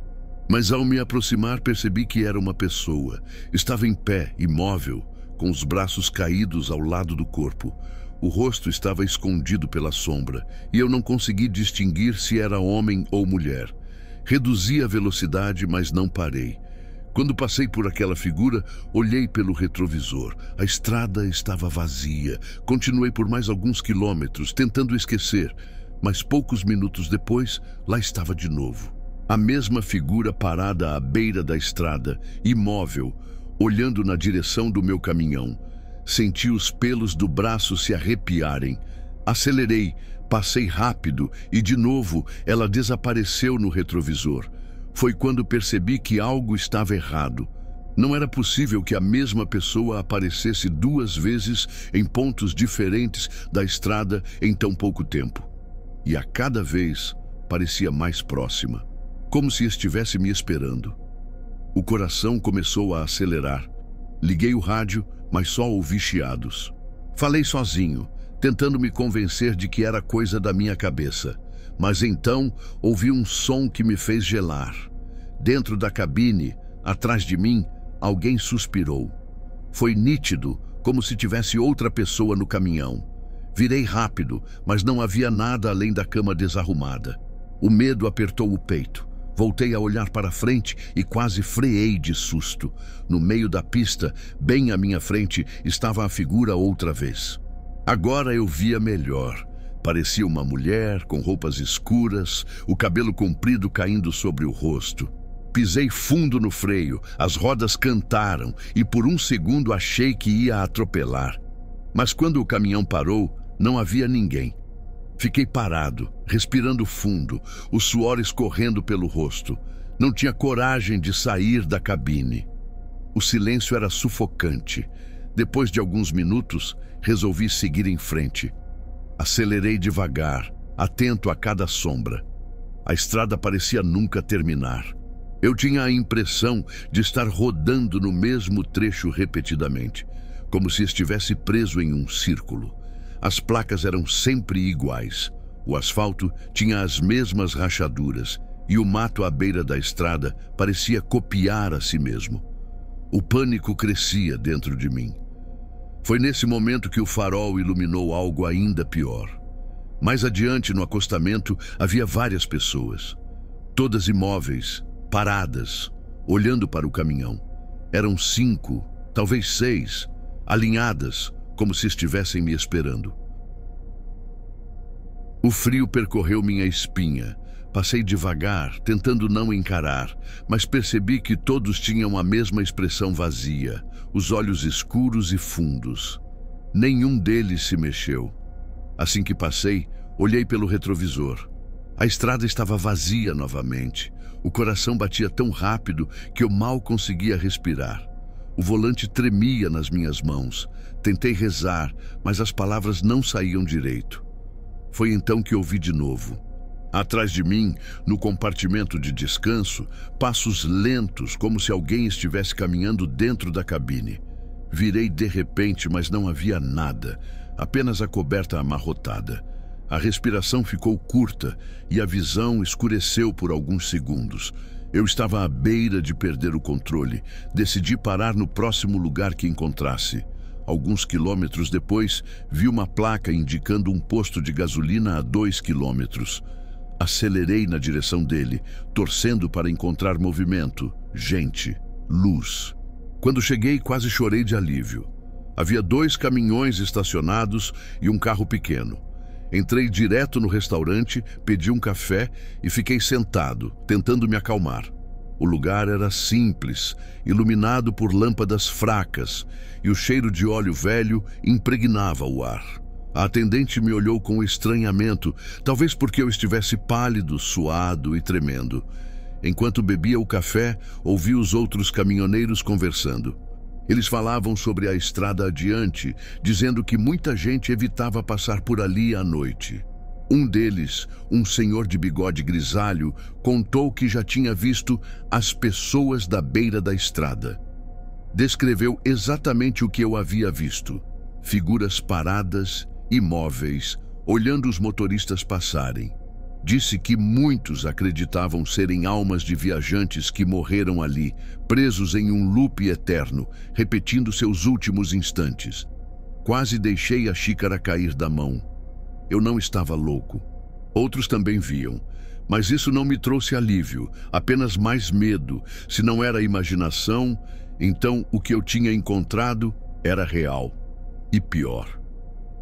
Mas ao me aproximar, percebi que era uma pessoa. Estava em pé, imóvel, com os braços caídos ao lado do corpo. O rosto estava escondido pela sombra, e eu não consegui distinguir se era homem ou mulher. Reduzi a velocidade, mas não parei. Quando passei por aquela figura, olhei pelo retrovisor. A estrada estava vazia. Continuei por mais alguns quilômetros, tentando esquecer. Mas poucos minutos depois, lá estava de novo. A mesma figura parada à beira da estrada, imóvel, olhando na direção do meu caminhão. Senti os pelos do braço se arrepiarem. Acelerei, passei rápido e, de novo, ela desapareceu no retrovisor. Foi quando percebi que algo estava errado. Não era possível que a mesma pessoa aparecesse duas vezes em pontos diferentes da estrada em tão pouco tempo. E a cada vez parecia mais próxima, como se estivesse me esperando. O coração começou a acelerar. Liguei o rádio, mas só ouvi chiados. Falei sozinho, tentando me convencer de que era coisa da minha cabeça. Mas então ouvi um som que me fez gelar. Dentro da cabine, atrás de mim, alguém suspirou. Foi nítido, como se tivesse outra pessoa no caminhão. Virei rápido, mas não havia nada além da cama desarrumada. O medo apertou o peito. Voltei a olhar para frente e quase freei de susto. No meio da pista, bem à minha frente, estava a figura outra vez. Agora eu via melhor. Parecia uma mulher com roupas escuras, o cabelo comprido caindo sobre o rosto. Pisei fundo no freio, as rodas cantaram e por um segundo achei que ia atropelar. Mas quando o caminhão parou, não havia ninguém. Fiquei parado, respirando fundo, o suor escorrendo pelo rosto. Não tinha coragem de sair da cabine. O silêncio era sufocante. Depois de alguns minutos, resolvi seguir em frente. Acelerei devagar, atento a cada sombra. A estrada parecia nunca terminar. Eu tinha a impressão de estar rodando no mesmo trecho repetidamente, como se estivesse preso em um círculo. As placas eram sempre iguais. O asfalto tinha as mesmas rachaduras e o mato à beira da estrada parecia copiar a si mesmo. O pânico crescia dentro de mim. Foi nesse momento que o farol iluminou algo ainda pior. Mais adiante, no acostamento, havia várias pessoas, todas imóveis, paradas, olhando para o caminhão. Eram 5, talvez 6, alinhadas, como se estivessem me esperando. O frio percorreu minha espinha. Passei devagar, tentando não encarar, mas percebi que todos tinham a mesma expressão vazia, os olhos escuros e fundos. Nenhum deles se mexeu. Assim que passei, olhei pelo retrovisor. A estrada estava vazia novamente. O coração batia tão rápido que eu mal conseguia respirar. O volante tremia nas minhas mãos. Tentei rezar, mas as palavras não saíam direito. Foi então que ouvi de novo. Atrás de mim, no compartimento de descanso, passos lentos, como se alguém estivesse caminhando dentro da cabine. Virei de repente, mas não havia nada, apenas a coberta amarrotada. A respiração ficou curta e a visão escureceu por alguns segundos. Eu estava à beira de perder o controle. Decidi parar no próximo lugar que encontrasse. Alguns quilômetros depois, vi uma placa indicando um posto de gasolina a 2 quilômetros. Acelerei na direção dele, torcendo para encontrar movimento, gente, luz. Quando cheguei, quase chorei de alívio. Havia 2 caminhões estacionados e um carro pequeno. Entrei direto no restaurante, pedi um café e fiquei sentado, tentando me acalmar. O lugar era simples, iluminado por lâmpadas fracas, e o cheiro de óleo velho impregnava o ar. A atendente me olhou com estranhamento, talvez porque eu estivesse pálido, suado e tremendo. Enquanto bebia o café, ouvi os outros caminhoneiros conversando. Eles falavam sobre a estrada adiante, dizendo que muita gente evitava passar por ali à noite. Um deles, um senhor de bigode grisalho, contou que já tinha visto as pessoas da beira da estrada. Descreveu exatamente o que eu havia visto. Figuras paradas, imóveis, olhando os motoristas passarem. Disse que muitos acreditavam serem almas de viajantes que morreram ali, presos em um loop eterno, repetindo seus últimos instantes. Quase deixei a xícara cair da mão. Eu não estava louco. Outros também viam, mas isso não me trouxe alívio, apenas mais medo. Se não era imaginação, então o que eu tinha encontrado era real. E pior,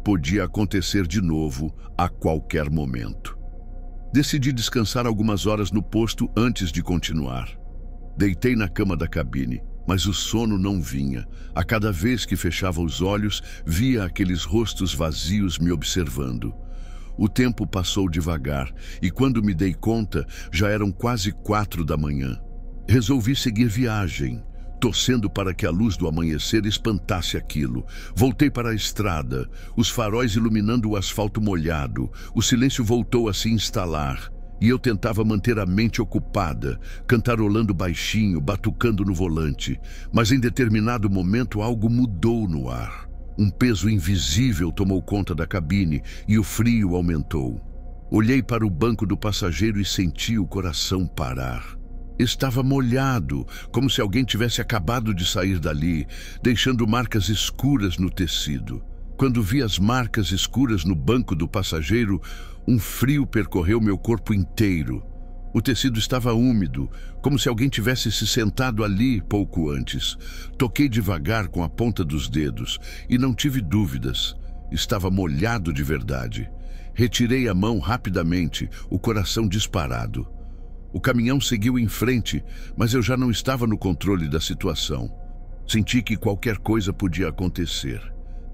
podia acontecer de novo a qualquer momento. Decidi descansar algumas horas no posto antes de continuar. Deitei na cama da cabine, mas o sono não vinha. A cada vez que fechava os olhos, via aqueles rostos vazios me observando. O tempo passou devagar e quando me dei conta, já eram quase 4 da manhã. Resolvi seguir viagem, torcendo para que a luz do amanhecer espantasse aquilo. Voltei para a estrada, os faróis iluminando o asfalto molhado. O silêncio voltou a se instalar e eu tentava manter a mente ocupada, cantarolando baixinho, batucando no volante. Mas em determinado momento algo mudou no ar. Um peso invisível tomou conta da cabine e o frio aumentou. Olhei para o banco do passageiro e senti o coração parar. Estava molhado, como se alguém tivesse acabado de sair dali, deixando marcas escuras no tecido. Quando vi as marcas escuras no banco do passageiro, um frio percorreu meu corpo inteiro. O tecido estava úmido, como se alguém tivesse se sentado ali pouco antes. Toquei devagar com a ponta dos dedos e não tive dúvidas. Estava molhado de verdade. Retirei a mão rapidamente, o coração disparado. O caminhão seguiu em frente, mas eu já não estava no controle da situação. Senti que qualquer coisa podia acontecer.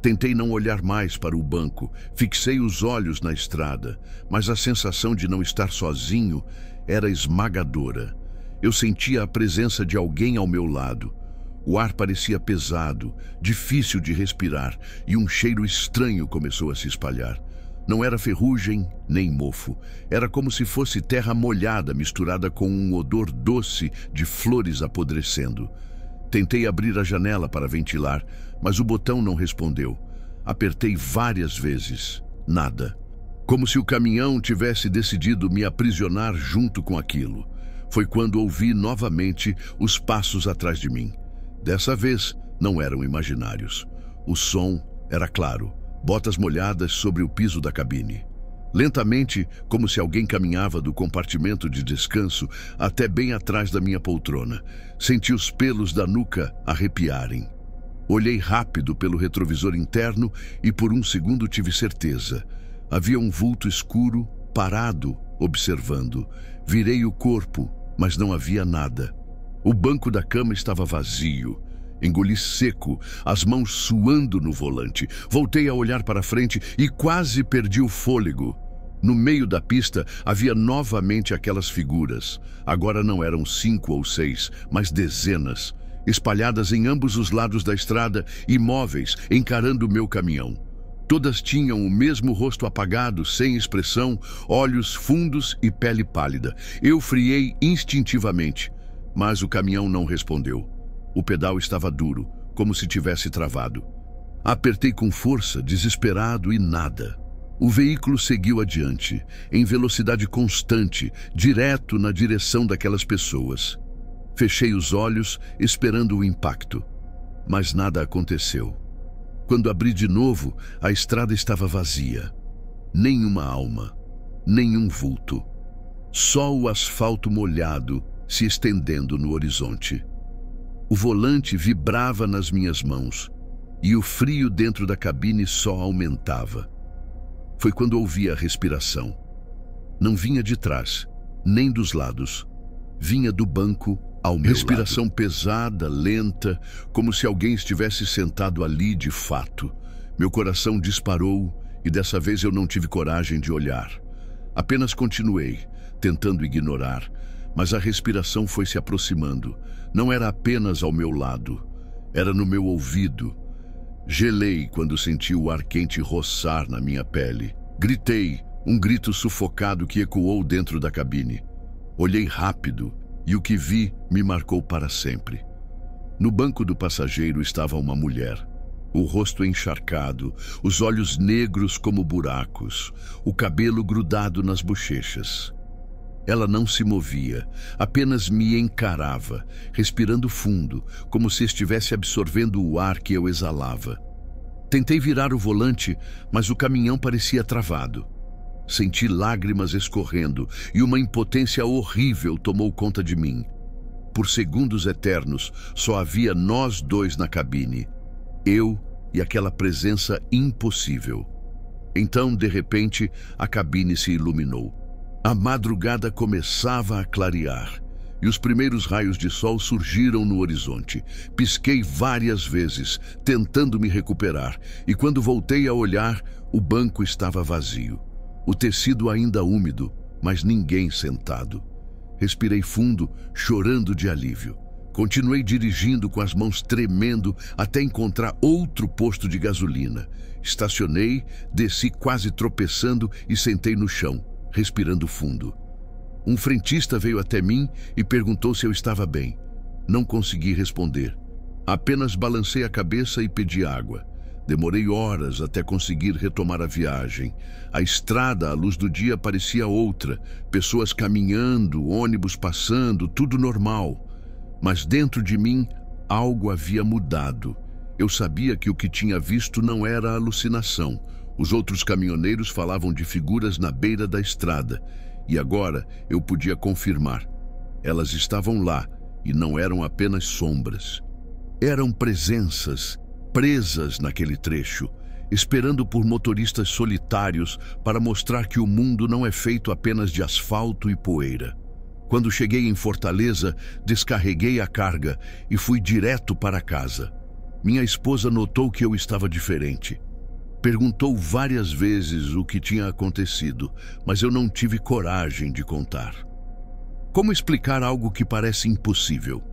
Tentei não olhar mais para o banco, fixei os olhos na estrada, mas a sensação de não estar sozinho era esmagadora. Eu sentia a presença de alguém ao meu lado. O ar parecia pesado, difícil de respirar, e um cheiro estranho começou a se espalhar. Não era ferrugem nem mofo. Era como se fosse terra molhada misturada com um odor doce de flores apodrecendo. Tentei abrir a janela para ventilar, mas o botão não respondeu. Apertei várias vezes. Nada. Como se o caminhão tivesse decidido me aprisionar junto com aquilo. Foi quando ouvi novamente os passos atrás de mim. Dessa vez, não eram imaginários. O som era claro. Botas molhadas sobre o piso da cabine. Lentamente, como se alguém caminhava do compartimento de descanso até bem atrás da minha poltrona. Senti os pelos da nuca arrepiarem. Olhei rápido pelo retrovisor interno e por um segundo tive certeza. Havia um vulto escuro, parado, observando. Virei o corpo, mas não havia nada. O banco da cama estava vazio. Engoli seco, as mãos suando no volante. Voltei a olhar para frente e quase perdi o fôlego. No meio da pista havia novamente aquelas figuras. Agora não eram 5 ou 6, mas dezenas, espalhadas em ambos os lados da estrada, imóveis, encarando o meu caminhão. Todas tinham o mesmo rosto apagado, sem expressão, olhos fundos e pele pálida. Eu friei instintivamente, mas o caminhão não respondeu. O pedal estava duro, como se tivesse travado. Apertei com força, desesperado, e nada. O veículo seguiu adiante, em velocidade constante, direto na direção daquelas pessoas. Fechei os olhos, esperando o impacto. Mas nada aconteceu. Quando abri de novo, a estrada estava vazia. Nenhuma alma, nenhum vulto. Só o asfalto molhado se estendendo no horizonte. O volante vibrava nas minhas mãos e o frio dentro da cabine só aumentava. Foi quando ouvi a respiração. Não vinha de trás, nem dos lados. Vinha do banco ao meu respiração lado. Pesada, lenta, como se alguém estivesse sentado ali de fato. Meu coração disparou e dessa vez eu não tive coragem de olhar. Apenas continuei, tentando ignorar. Mas a respiração foi se aproximando. Não era apenas ao meu lado, era no meu ouvido. Gelei quando senti o ar quente roçar na minha pele. Gritei, um grito sufocado que ecoou dentro da cabine. Olhei rápido e o que vi me marcou para sempre. No banco do passageiro estava uma mulher. O rosto encharcado, os olhos negros como buracos, o cabelo grudado nas bochechas. Ela não se movia, apenas me encarava, respirando fundo, como se estivesse absorvendo o ar que eu exalava. Tentei virar o volante, mas o caminhão parecia travado. Senti lágrimas escorrendo e uma impotência horrível tomou conta de mim. Por segundos eternos, só havia nós dois na cabine. Eu e aquela presença impossível. Então, de repente, a cabine se iluminou. A madrugada começava a clarear e os primeiros raios de sol surgiram no horizonte. Pisquei várias vezes, tentando me recuperar, e quando voltei a olhar, o banco estava vazio. O tecido ainda úmido, mas ninguém sentado. Respirei fundo, chorando de alívio. Continuei dirigindo com as mãos tremendo até encontrar outro posto de gasolina. Estacionei, desci quase tropeçando e sentei no chão, respirando fundo. Um frentista veio até mim e perguntou se eu estava bem. Não consegui responder. Apenas balancei a cabeça e pedi água. Demorei horas até conseguir retomar a viagem. A estrada, à luz do dia, parecia outra. Pessoas caminhando, ônibus passando, tudo normal. Mas dentro de mim, algo havia mudado. Eu sabia que o que tinha visto não era alucinação. Os outros caminhoneiros falavam de figuras na beira da estrada. E agora eu podia confirmar. Elas estavam lá e não eram apenas sombras. Eram presenças presas naquele trecho, esperando por motoristas solitários para mostrar que o mundo não é feito apenas de asfalto e poeira. Quando cheguei em Fortaleza, descarreguei a carga e fui direto para casa. Minha esposa notou que eu estava diferente. Perguntou várias vezes o que tinha acontecido, mas eu não tive coragem de contar. Como explicar algo que parece impossível?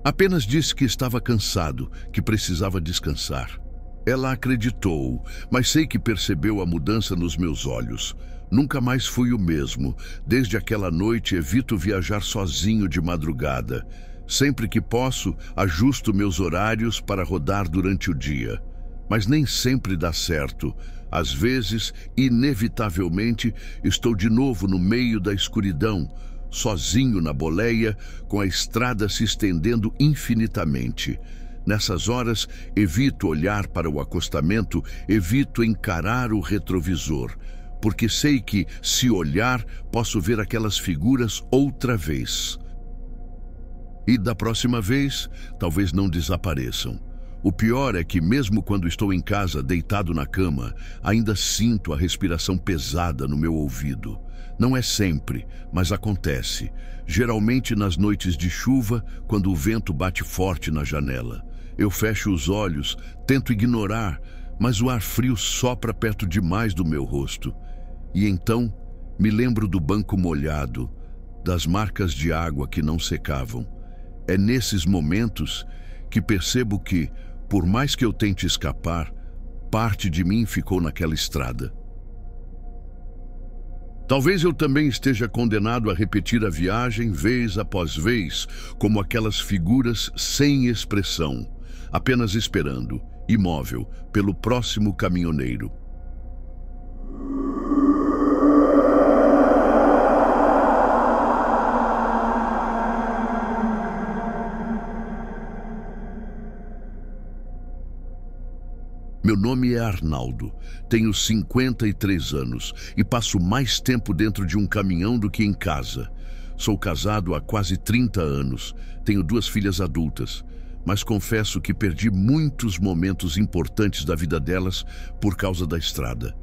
Apenas disse que estava cansado, que precisava descansar. Ela acreditou, mas sei que percebeu a mudança nos meus olhos. Nunca mais fui o mesmo. Desde aquela noite evito viajar sozinho de madrugada. Sempre que posso, ajusto meus horários para rodar durante o dia. Mas nem sempre dá certo. Às vezes, inevitavelmente, estou de novo no meio da escuridão, sozinho na boleia, com a estrada se estendendo infinitamente. Nessas horas, evito olhar para o acostamento, evito encarar o retrovisor, porque sei que, se olhar, posso ver aquelas figuras outra vez. E da próxima vez, talvez não desapareçam. O pior é que, mesmo quando estou em casa, deitado na cama, ainda sinto a respiração pesada no meu ouvido. Não é sempre, mas acontece. Geralmente nas noites de chuva, quando o vento bate forte na janela. Eu fecho os olhos, tento ignorar, mas o ar frio sopra perto demais do meu rosto. E então, me lembro do banco molhado, das marcas de água que não secavam. É nesses momentos que percebo que, por mais que eu tente escapar, parte de mim ficou naquela estrada. Talvez eu também esteja condenado a repetir a viagem vez após vez, como aquelas figuras sem expressão, apenas esperando, imóvel, pelo próximo caminhoneiro. Meu nome é Arnaldo, tenho 53 anos e passo mais tempo dentro de um caminhão do que em casa. Sou casado há quase 30 anos, tenho 2 filhas adultas, mas confesso que perdi muitos momentos importantes da vida delas por causa da estrada.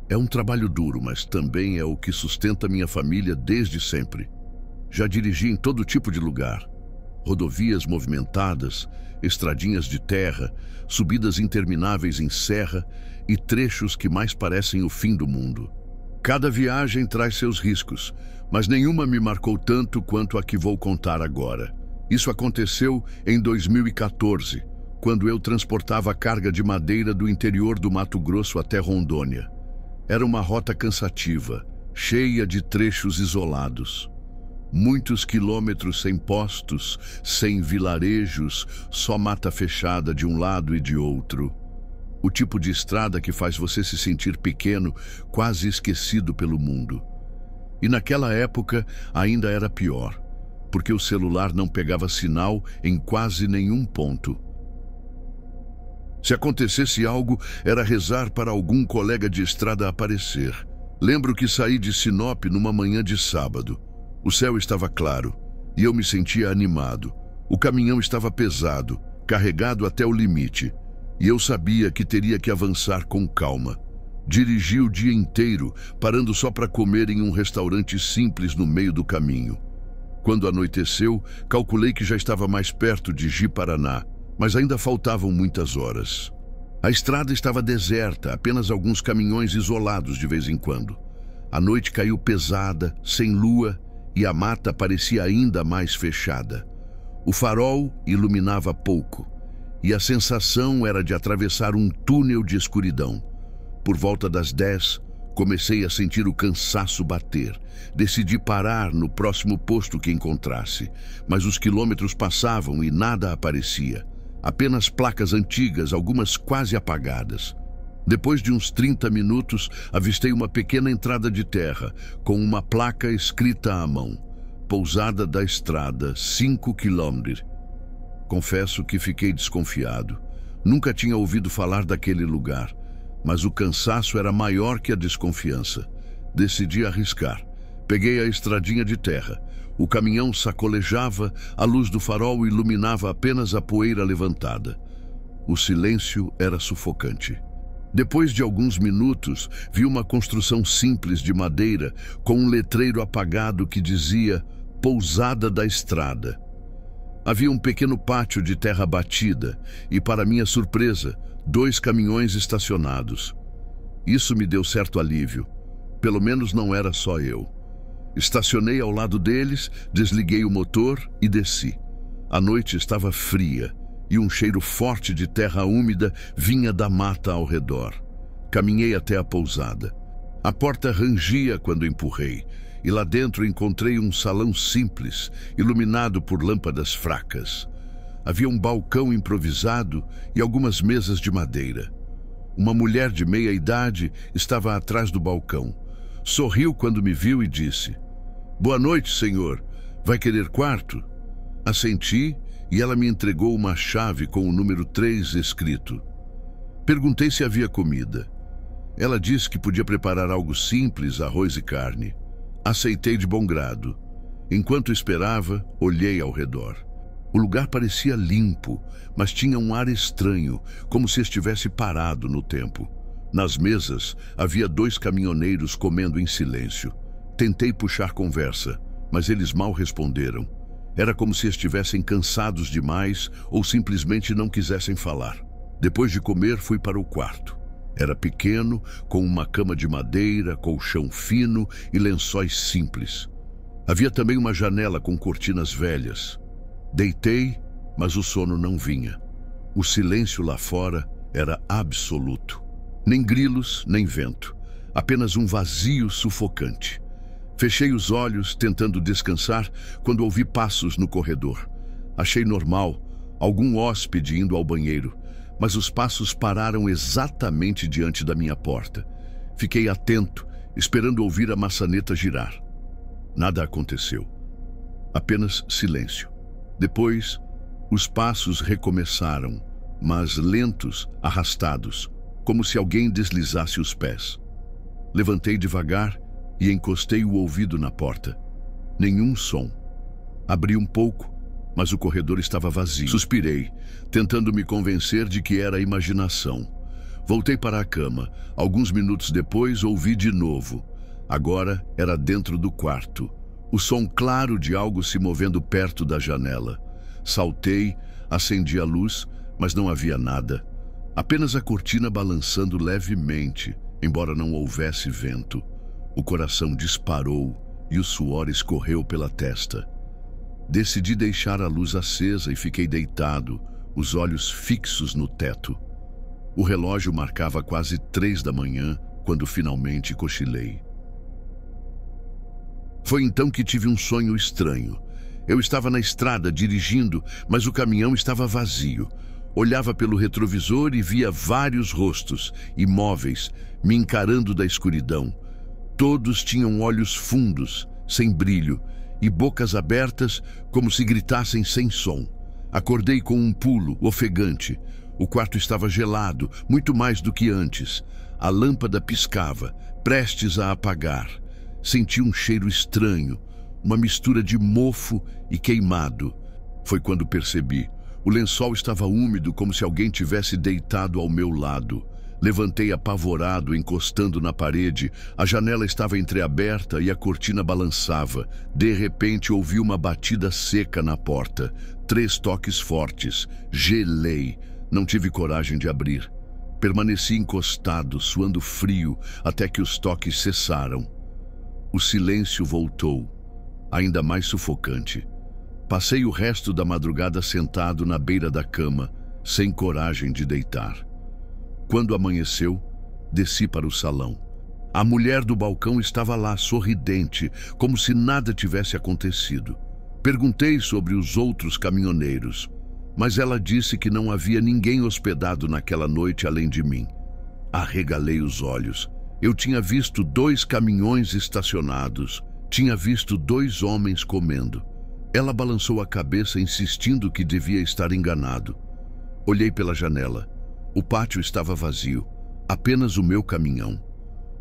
É um trabalho duro, mas também é o que sustenta minha família desde sempre. Já dirigi em todo tipo de lugar. Rodovias movimentadas, estradinhas de terra, subidas intermináveis em serra e trechos que mais parecem o fim do mundo. Cada viagem traz seus riscos, mas nenhuma me marcou tanto quanto a que vou contar agora. Isso aconteceu em 2014, quando eu transportava carga de madeira do interior do Mato Grosso até Rondônia. Era uma rota cansativa, cheia de trechos isolados. Muitos quilômetros sem postos, sem vilarejos, só mata fechada de um lado e de outro. O tipo de estrada que faz você se sentir pequeno, quase esquecido pelo mundo. E naquela época ainda era pior, porque o celular não pegava sinal em quase nenhum ponto. Se acontecesse algo, era rezar para algum colega de estrada aparecer. Lembro que saí de Sinop numa manhã de sábado. O céu estava claro e eu me sentia animado. O caminhão estava pesado, carregado até o limite, e eu sabia que teria que avançar com calma. Dirigi o dia inteiro, parando só para comer em um restaurante simples no meio do caminho. Quando anoiteceu, calculei que já estava mais perto de Ji-Paraná, mas ainda faltavam muitas horas. A estrada estava deserta, apenas alguns caminhões isolados de vez em quando. A noite caiu pesada, sem lua, e a mata parecia ainda mais fechada. O farol iluminava pouco, e a sensação era de atravessar um túnel de escuridão. Por volta das 10, comecei a sentir o cansaço bater. Decidi parar no próximo posto que encontrasse, mas os quilômetros passavam e nada aparecia. Apenas placas antigas, algumas quase apagadas. Depois de uns 30 minutos, avistei uma pequena entrada de terra, com uma placa escrita à mão. Pousada da estrada, 5 quilômetros. Confesso que fiquei desconfiado. Nunca tinha ouvido falar daquele lugar, mas o cansaço era maior que a desconfiança. Decidi arriscar. Peguei a estradinha de terra. O caminhão sacolejava, a luz do farol iluminava apenas a poeira levantada. O silêncio era sufocante. Depois de alguns minutos, vi uma construção simples de madeira com um letreiro apagado que dizia Pousada da Estrada. Havia um pequeno pátio de terra batida e, para minha surpresa, 2 caminhões estacionados. Isso me deu certo alívio. Pelo menos não era só eu. Estacionei ao lado deles, desliguei o motor e desci. A noite estava fria e um cheiro forte de terra úmida vinha da mata ao redor. Caminhei até a pousada. A porta rangia quando empurrei, e lá dentro encontrei um salão simples, iluminado por lâmpadas fracas. Havia um balcão improvisado e algumas mesas de madeira. Uma mulher de meia idade estava atrás do balcão. Sorriu quando me viu e disse: "Boa noite, senhor. Vai querer quarto?" Assenti e ela me entregou uma chave com o número 3 escrito. Perguntei se havia comida. Ela disse que podia preparar algo simples, arroz e carne. Aceitei de bom grado. Enquanto esperava, olhei ao redor. O lugar parecia limpo, mas tinha um ar estranho, como se estivesse parado no tempo. Nas mesas, havia 2 caminhoneiros comendo em silêncio. Tentei puxar conversa, mas eles mal responderam. Era como se estivessem cansados demais ou simplesmente não quisessem falar. Depois de comer, fui para o quarto. Era pequeno, com uma cama de madeira, colchão fino e lençóis simples. Havia também uma janela com cortinas velhas. Deitei, mas o sono não vinha. O silêncio lá fora era absoluto. Nem grilos, nem vento. Apenas um vazio sufocante. Fechei os olhos, tentando descansar, quando ouvi passos no corredor. Achei normal, algum hóspede indo ao banheiro, mas os passos pararam exatamente diante da minha porta. Fiquei atento, esperando ouvir a maçaneta girar. Nada aconteceu. Apenas silêncio. Depois, os passos recomeçaram, mas lentos, arrastados, como se alguém deslizasse os pés. Levantei devagar e encostei o ouvido na porta. Nenhum som. Abri um pouco, mas o corredor estava vazio. Suspirei, tentando me convencer de que era imaginação. Voltei para a cama. Alguns minutos depois, ouvi de novo. Agora era dentro do quarto. O som claro de algo se movendo perto da janela. Saltei, acendi a luz, mas não havia nada. Apenas a cortina balançando levemente, embora não houvesse vento. O coração disparou e o suor escorreu pela testa. Decidi deixar a luz acesa e fiquei deitado, os olhos fixos no teto. O relógio marcava quase 3 da manhã, quando finalmente cochilei. Foi então que tive um sonho estranho. Eu estava na estrada dirigindo, mas o caminhão estava vazio. Olhava pelo retrovisor e via vários rostos, imóveis, me encarando da escuridão. Todos tinham olhos fundos, sem brilho, e bocas abertas como se gritassem sem som. Acordei com um pulo, ofegante. O quarto estava gelado, muito mais do que antes. A lâmpada piscava, prestes a apagar. Senti um cheiro estranho, uma mistura de mofo e queimado. Foi quando percebi. O lençol estava úmido, como se alguém tivesse deitado ao meu lado. Levantei apavorado, encostando na parede. A janela estava entreaberta e a cortina balançava. De repente, ouvi uma batida seca na porta. 3 toques fortes. Gelei. Não tive coragem de abrir. Permaneci encostado, suando frio, até que os toques cessaram. O silêncio voltou, ainda mais sufocante. Passei o resto da madrugada sentado na beira da cama, sem coragem de deitar. Quando amanheceu, desci para o salão. A mulher do balcão estava lá, sorridente, como se nada tivesse acontecido. Perguntei sobre os outros caminhoneiros, mas ela disse que não havia ninguém hospedado naquela noite além de mim. Arregalei os olhos. Eu tinha visto 2 caminhões estacionados. Tinha visto 2 homens comendo. Ela balançou a cabeça, insistindo que devia estar enganado. Olhei pela janela. O pátio estava vazio. Apenas o meu caminhão.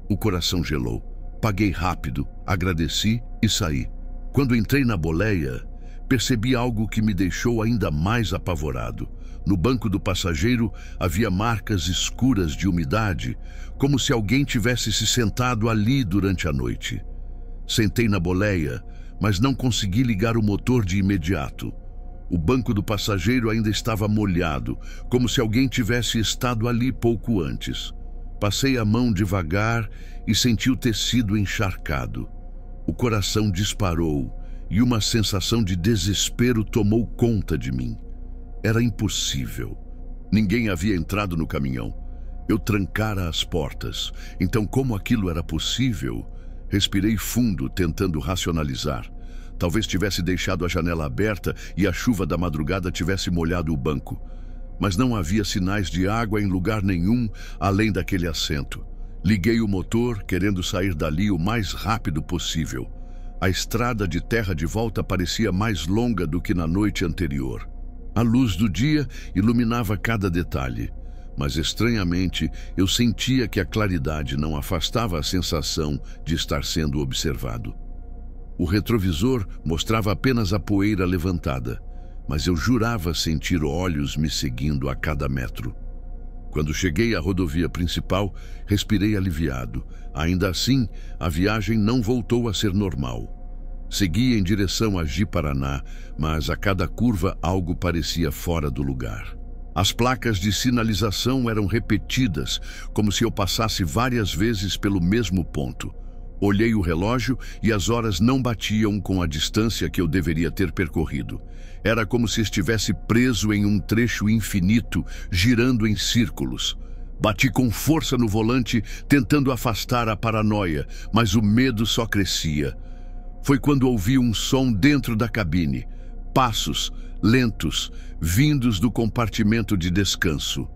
O coração gelou. Paguei rápido, agradeci e saí. Quando entrei na boleia, percebi algo que me deixou ainda mais apavorado. No banco do passageiro havia marcas escuras de umidade, como se alguém tivesse se sentado ali durante a noite. Sentei na boleia, mas não consegui ligar o motor de imediato. O banco do passageiro ainda estava molhado, como se alguém tivesse estado ali pouco antes. Passei a mão devagar e senti o tecido encharcado. O coração disparou e uma sensação de desespero tomou conta de mim. Era impossível. Ninguém havia entrado no caminhão. Eu trancara as portas. Então, como aquilo era possível? Respirei fundo, tentando racionalizar. Talvez tivesse deixado a janela aberta e a chuva da madrugada tivesse molhado o banco. Mas não havia sinais de água em lugar nenhum além daquele assento. Liguei o motor, querendo sair dali o mais rápido possível. A estrada de terra de volta parecia mais longa do que na noite anterior. A luz do dia iluminava cada detalhe, mas estranhamente eu sentia que a claridade não afastava a sensação de estar sendo observado. O retrovisor mostrava apenas a poeira levantada, mas eu jurava sentir olhos me seguindo a cada metro. Quando cheguei à rodovia principal, respirei aliviado. Ainda assim, a viagem não voltou a ser normal. Segui em direção a Ji-Paraná, mas a cada curva algo parecia fora do lugar. As placas de sinalização eram repetidas, como se eu passasse várias vezes pelo mesmo ponto. Olhei o relógio e as horas não batiam com a distância que eu deveria ter percorrido. Era como se estivesse preso em um trecho infinito, girando em círculos. Bati com força no volante, tentando afastar a paranoia, mas o medo só crescia. Foi quando ouvi um som dentro da cabine. Passos, lentos, vindos do compartimento de descanso.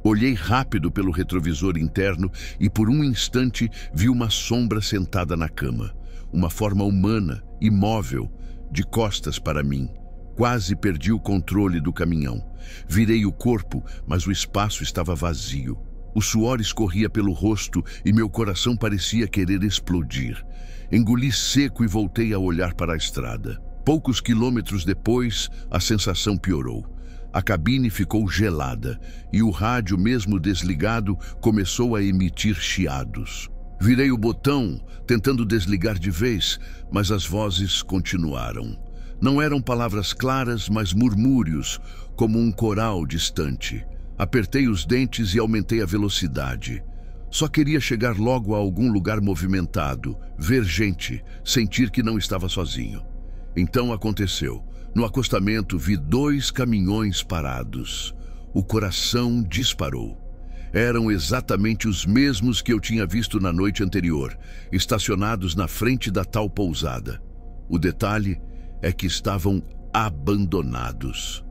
Olhei rápido pelo retrovisor interno e por um instante vi uma sombra sentada na cama. Uma forma humana, imóvel, de costas para mim. Quase perdi o controle do caminhão. Virei o corpo, mas o espaço estava vazio. O suor escorria pelo rosto e meu coração parecia querer explodir. Engoli seco e voltei a olhar para a estrada. Poucos quilômetros depois, a sensação piorou. A cabine ficou gelada e o rádio, mesmo desligado, começou a emitir chiados. Virei o botão, tentando desligar de vez, mas as vozes continuaram. Não eram palavras claras, mas murmúrios, como um coral distante. Apertei os dentes e aumentei a velocidade. Só queria chegar logo a algum lugar movimentado, ver gente, sentir que não estava sozinho. Então aconteceu. No acostamento vi 2 caminhões parados. O coração disparou. Eram exatamente os mesmos que eu tinha visto na noite anterior, estacionados na frente da tal pousada. O detalhe é que estavam abandonados.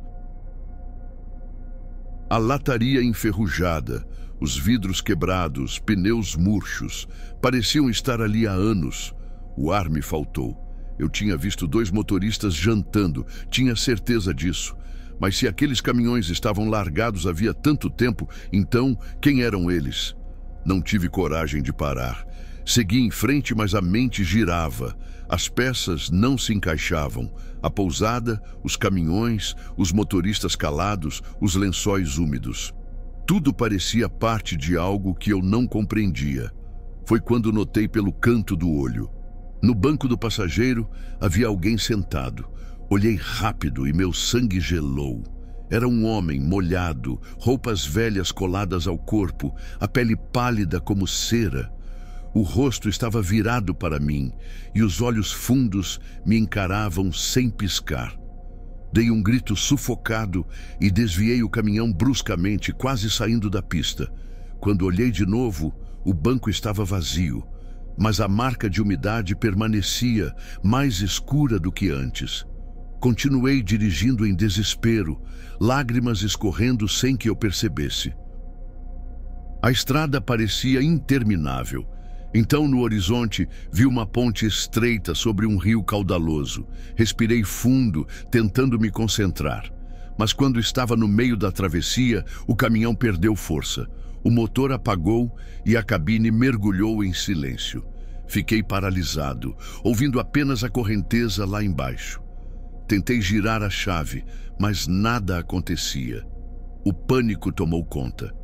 A lataria enferrujada, os vidros quebrados, pneus murchos, pareciam estar ali há anos. O ar me faltou. Eu tinha visto 2 motoristas jantando, tinha certeza disso. Mas se aqueles caminhões estavam largados havia tanto tempo, então quem eram eles? Não tive coragem de parar. Segui em frente, mas a mente girava. As peças não se encaixavam. A pousada, os caminhões, os motoristas calados, os lençóis úmidos. Tudo parecia parte de algo que eu não compreendia. Foi quando notei pelo canto do olho. No banco do passageiro havia alguém sentado. Olhei rápido e meu sangue gelou. Era um homem molhado, roupas velhas coladas ao corpo, a pele pálida como cera. O rosto estava virado para mim e os olhos fundos me encaravam sem piscar. Dei um grito sufocado e desviei o caminhão bruscamente, quase saindo da pista. Quando olhei de novo, o banco estava vazio. Mas a marca de umidade permanecia mais escura do que antes. Continuei dirigindo em desespero, lágrimas escorrendo sem que eu percebesse. A estrada parecia interminável. Então, no horizonte, vi uma ponte estreita sobre um rio caudaloso. Respirei fundo, tentando me concentrar. Mas quando estava no meio da travessia, o caminhão perdeu força. O motor apagou e a cabine mergulhou em silêncio. Fiquei paralisado, ouvindo apenas a correnteza lá embaixo. Tentei girar a chave, mas nada acontecia. O pânico tomou conta.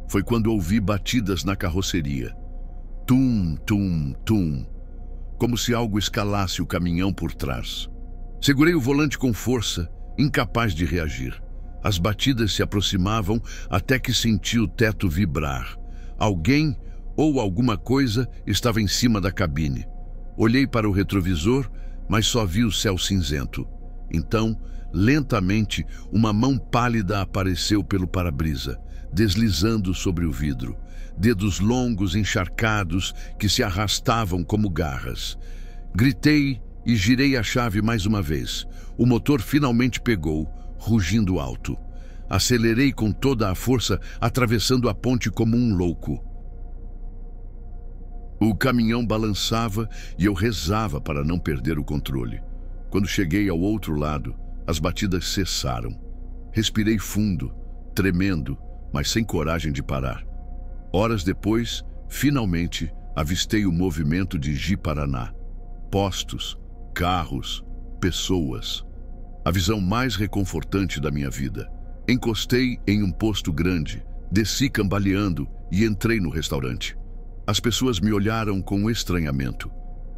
Foi quando ouvi batidas na carroceria. Tum, tum, tum. Como se algo escalasse o caminhão por trás. Segurei o volante com força, incapaz de reagir. As batidas se aproximavam até que senti o teto vibrar. Alguém ou alguma coisa estava em cima da cabine. Olhei para o retrovisor, mas só vi o céu cinzento. Então, lentamente, uma mão pálida apareceu pelo para-brisa, deslizando sobre o vidro. Dedos longos encharcados que se arrastavam como garras. Gritei e girei a chave mais uma vez. O motor finalmente pegou, rugindo alto. Acelerei com toda a força, atravessando a ponte como um louco. O caminhão balançava e eu rezava para não perder o controle. Quando cheguei ao outro lado, as batidas cessaram. Respirei fundo, tremendo, mas sem coragem de parar. Horas depois, finalmente, avistei o movimento de Ji-Paraná. Postos, carros, pessoas. A visão mais reconfortante da minha vida. Encostei em um posto grande, desci cambaleando e entrei no restaurante. As pessoas me olharam com estranhamento.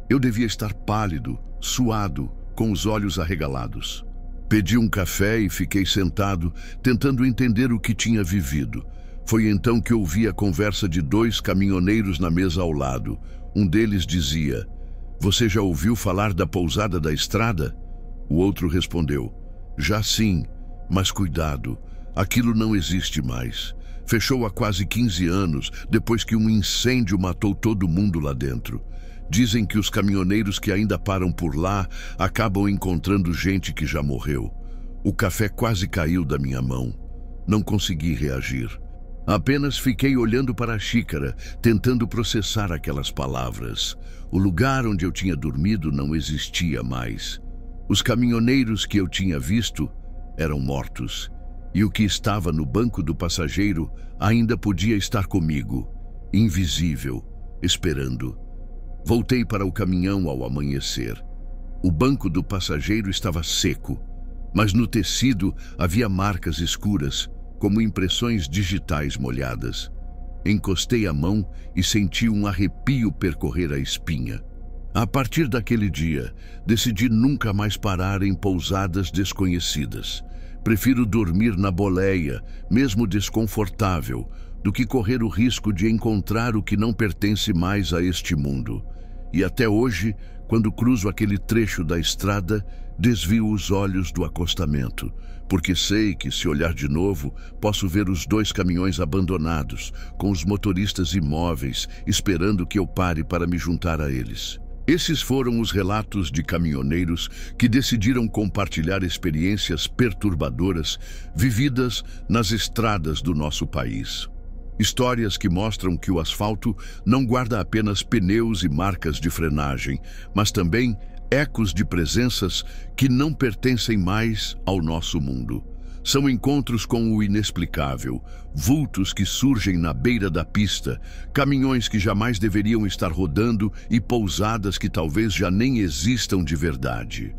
Eu devia estar pálido, suado, com os olhos arregalados. Pedi um café e fiquei sentado, tentando entender o que tinha vivido. Foi então que ouvi a conversa de 2 caminhoneiros na mesa ao lado. Um deles dizia: "Você já ouviu falar da pousada da estrada?" O outro respondeu: "Já sim, mas cuidado, aquilo não existe mais. Fechou há quase 15 anos, depois que um incêndio matou todo mundo lá dentro. Dizem que os caminhoneiros que ainda param por lá acabam encontrando gente que já morreu." O café quase caiu da minha mão. Não consegui reagir. Apenas fiquei olhando para a xícara, tentando processar aquelas palavras. O lugar onde eu tinha dormido não existia mais. Os caminhoneiros que eu tinha visto eram mortos. E o que estava no banco do passageiro ainda podia estar comigo, invisível, esperando. Voltei para o caminhão ao amanhecer. O banco do passageiro estava seco, mas no tecido havia marcas escuras, como impressões digitais molhadas. Encostei a mão e senti um arrepio percorrer a espinha. A partir daquele dia, decidi nunca mais parar em pousadas desconhecidas. Prefiro dormir na boleia, mesmo desconfortável, do que correr o risco de encontrar o que não pertence mais a este mundo. E até hoje, quando cruzo aquele trecho da estrada, desvio os olhos do acostamento, porque sei que, se olhar de novo, posso ver os 2 caminhões abandonados, com os motoristas imóveis, esperando que eu pare para me juntar a eles. Esses foram os relatos de caminhoneiros que decidiram compartilhar experiências perturbadoras vividas nas estradas do nosso país. Histórias que mostram que o asfalto não guarda apenas pneus e marcas de frenagem, mas também ecos de presenças que não pertencem mais ao nosso mundo. São encontros com o inexplicável, vultos que surgem na beira da pista, caminhões que jamais deveriam estar rodando e pousadas que talvez já nem existam de verdade.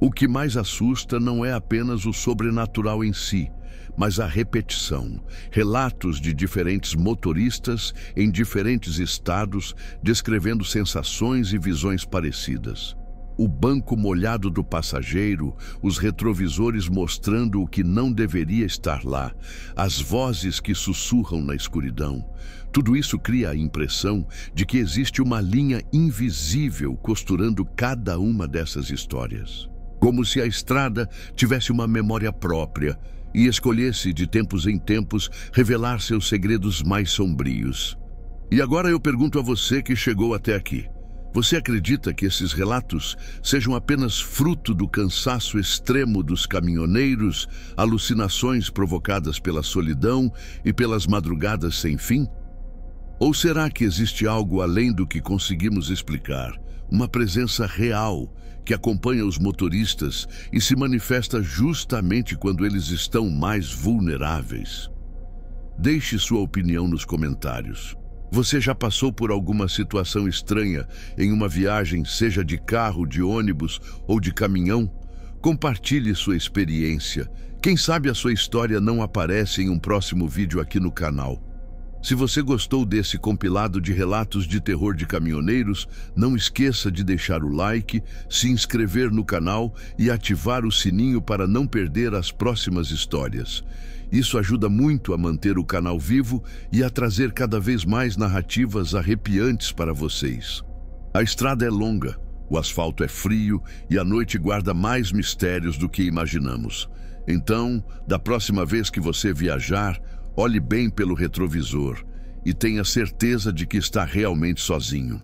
O que mais assusta não é apenas o sobrenatural em si, mas a repetição. Relatos de diferentes motoristas em diferentes estados descrevendo sensações e visões parecidas. O banco molhado do passageiro, os retrovisores mostrando o que não deveria estar lá, as vozes que sussurram na escuridão. Tudo isso cria a impressão de que existe uma linha invisível costurando cada uma dessas histórias. Como se a estrada tivesse uma memória própria e escolhesse, de tempos em tempos, revelar seus segredos mais sombrios. E agora eu pergunto a você que chegou até aqui. Você acredita que esses relatos sejam apenas fruto do cansaço extremo dos caminhoneiros, alucinações provocadas pela solidão e pelas madrugadas sem fim? Ou será que existe algo além do que conseguimos explicar, uma presença real que acompanha os motoristas e se manifesta justamente quando eles estão mais vulneráveis? Deixe sua opinião nos comentários. Você já passou por alguma situação estranha em uma viagem, seja de carro, de ônibus ou de caminhão? Compartilhe sua experiência. Quem sabe a sua história não aparece em um próximo vídeo aqui no canal. Se você gostou desse compilado de relatos de terror de caminhoneiros, não esqueça de deixar o like, se inscrever no canal e ativar o sininho para não perder as próximas histórias. Isso ajuda muito a manter o canal vivo e a trazer cada vez mais narrativas arrepiantes para vocês. A estrada é longa, O asfalto é frio e a noite guarda mais mistérios do que imaginamos. Então, da próxima vez que você viajar, olhe bem pelo retrovisor e tenha certeza de que está realmente sozinho.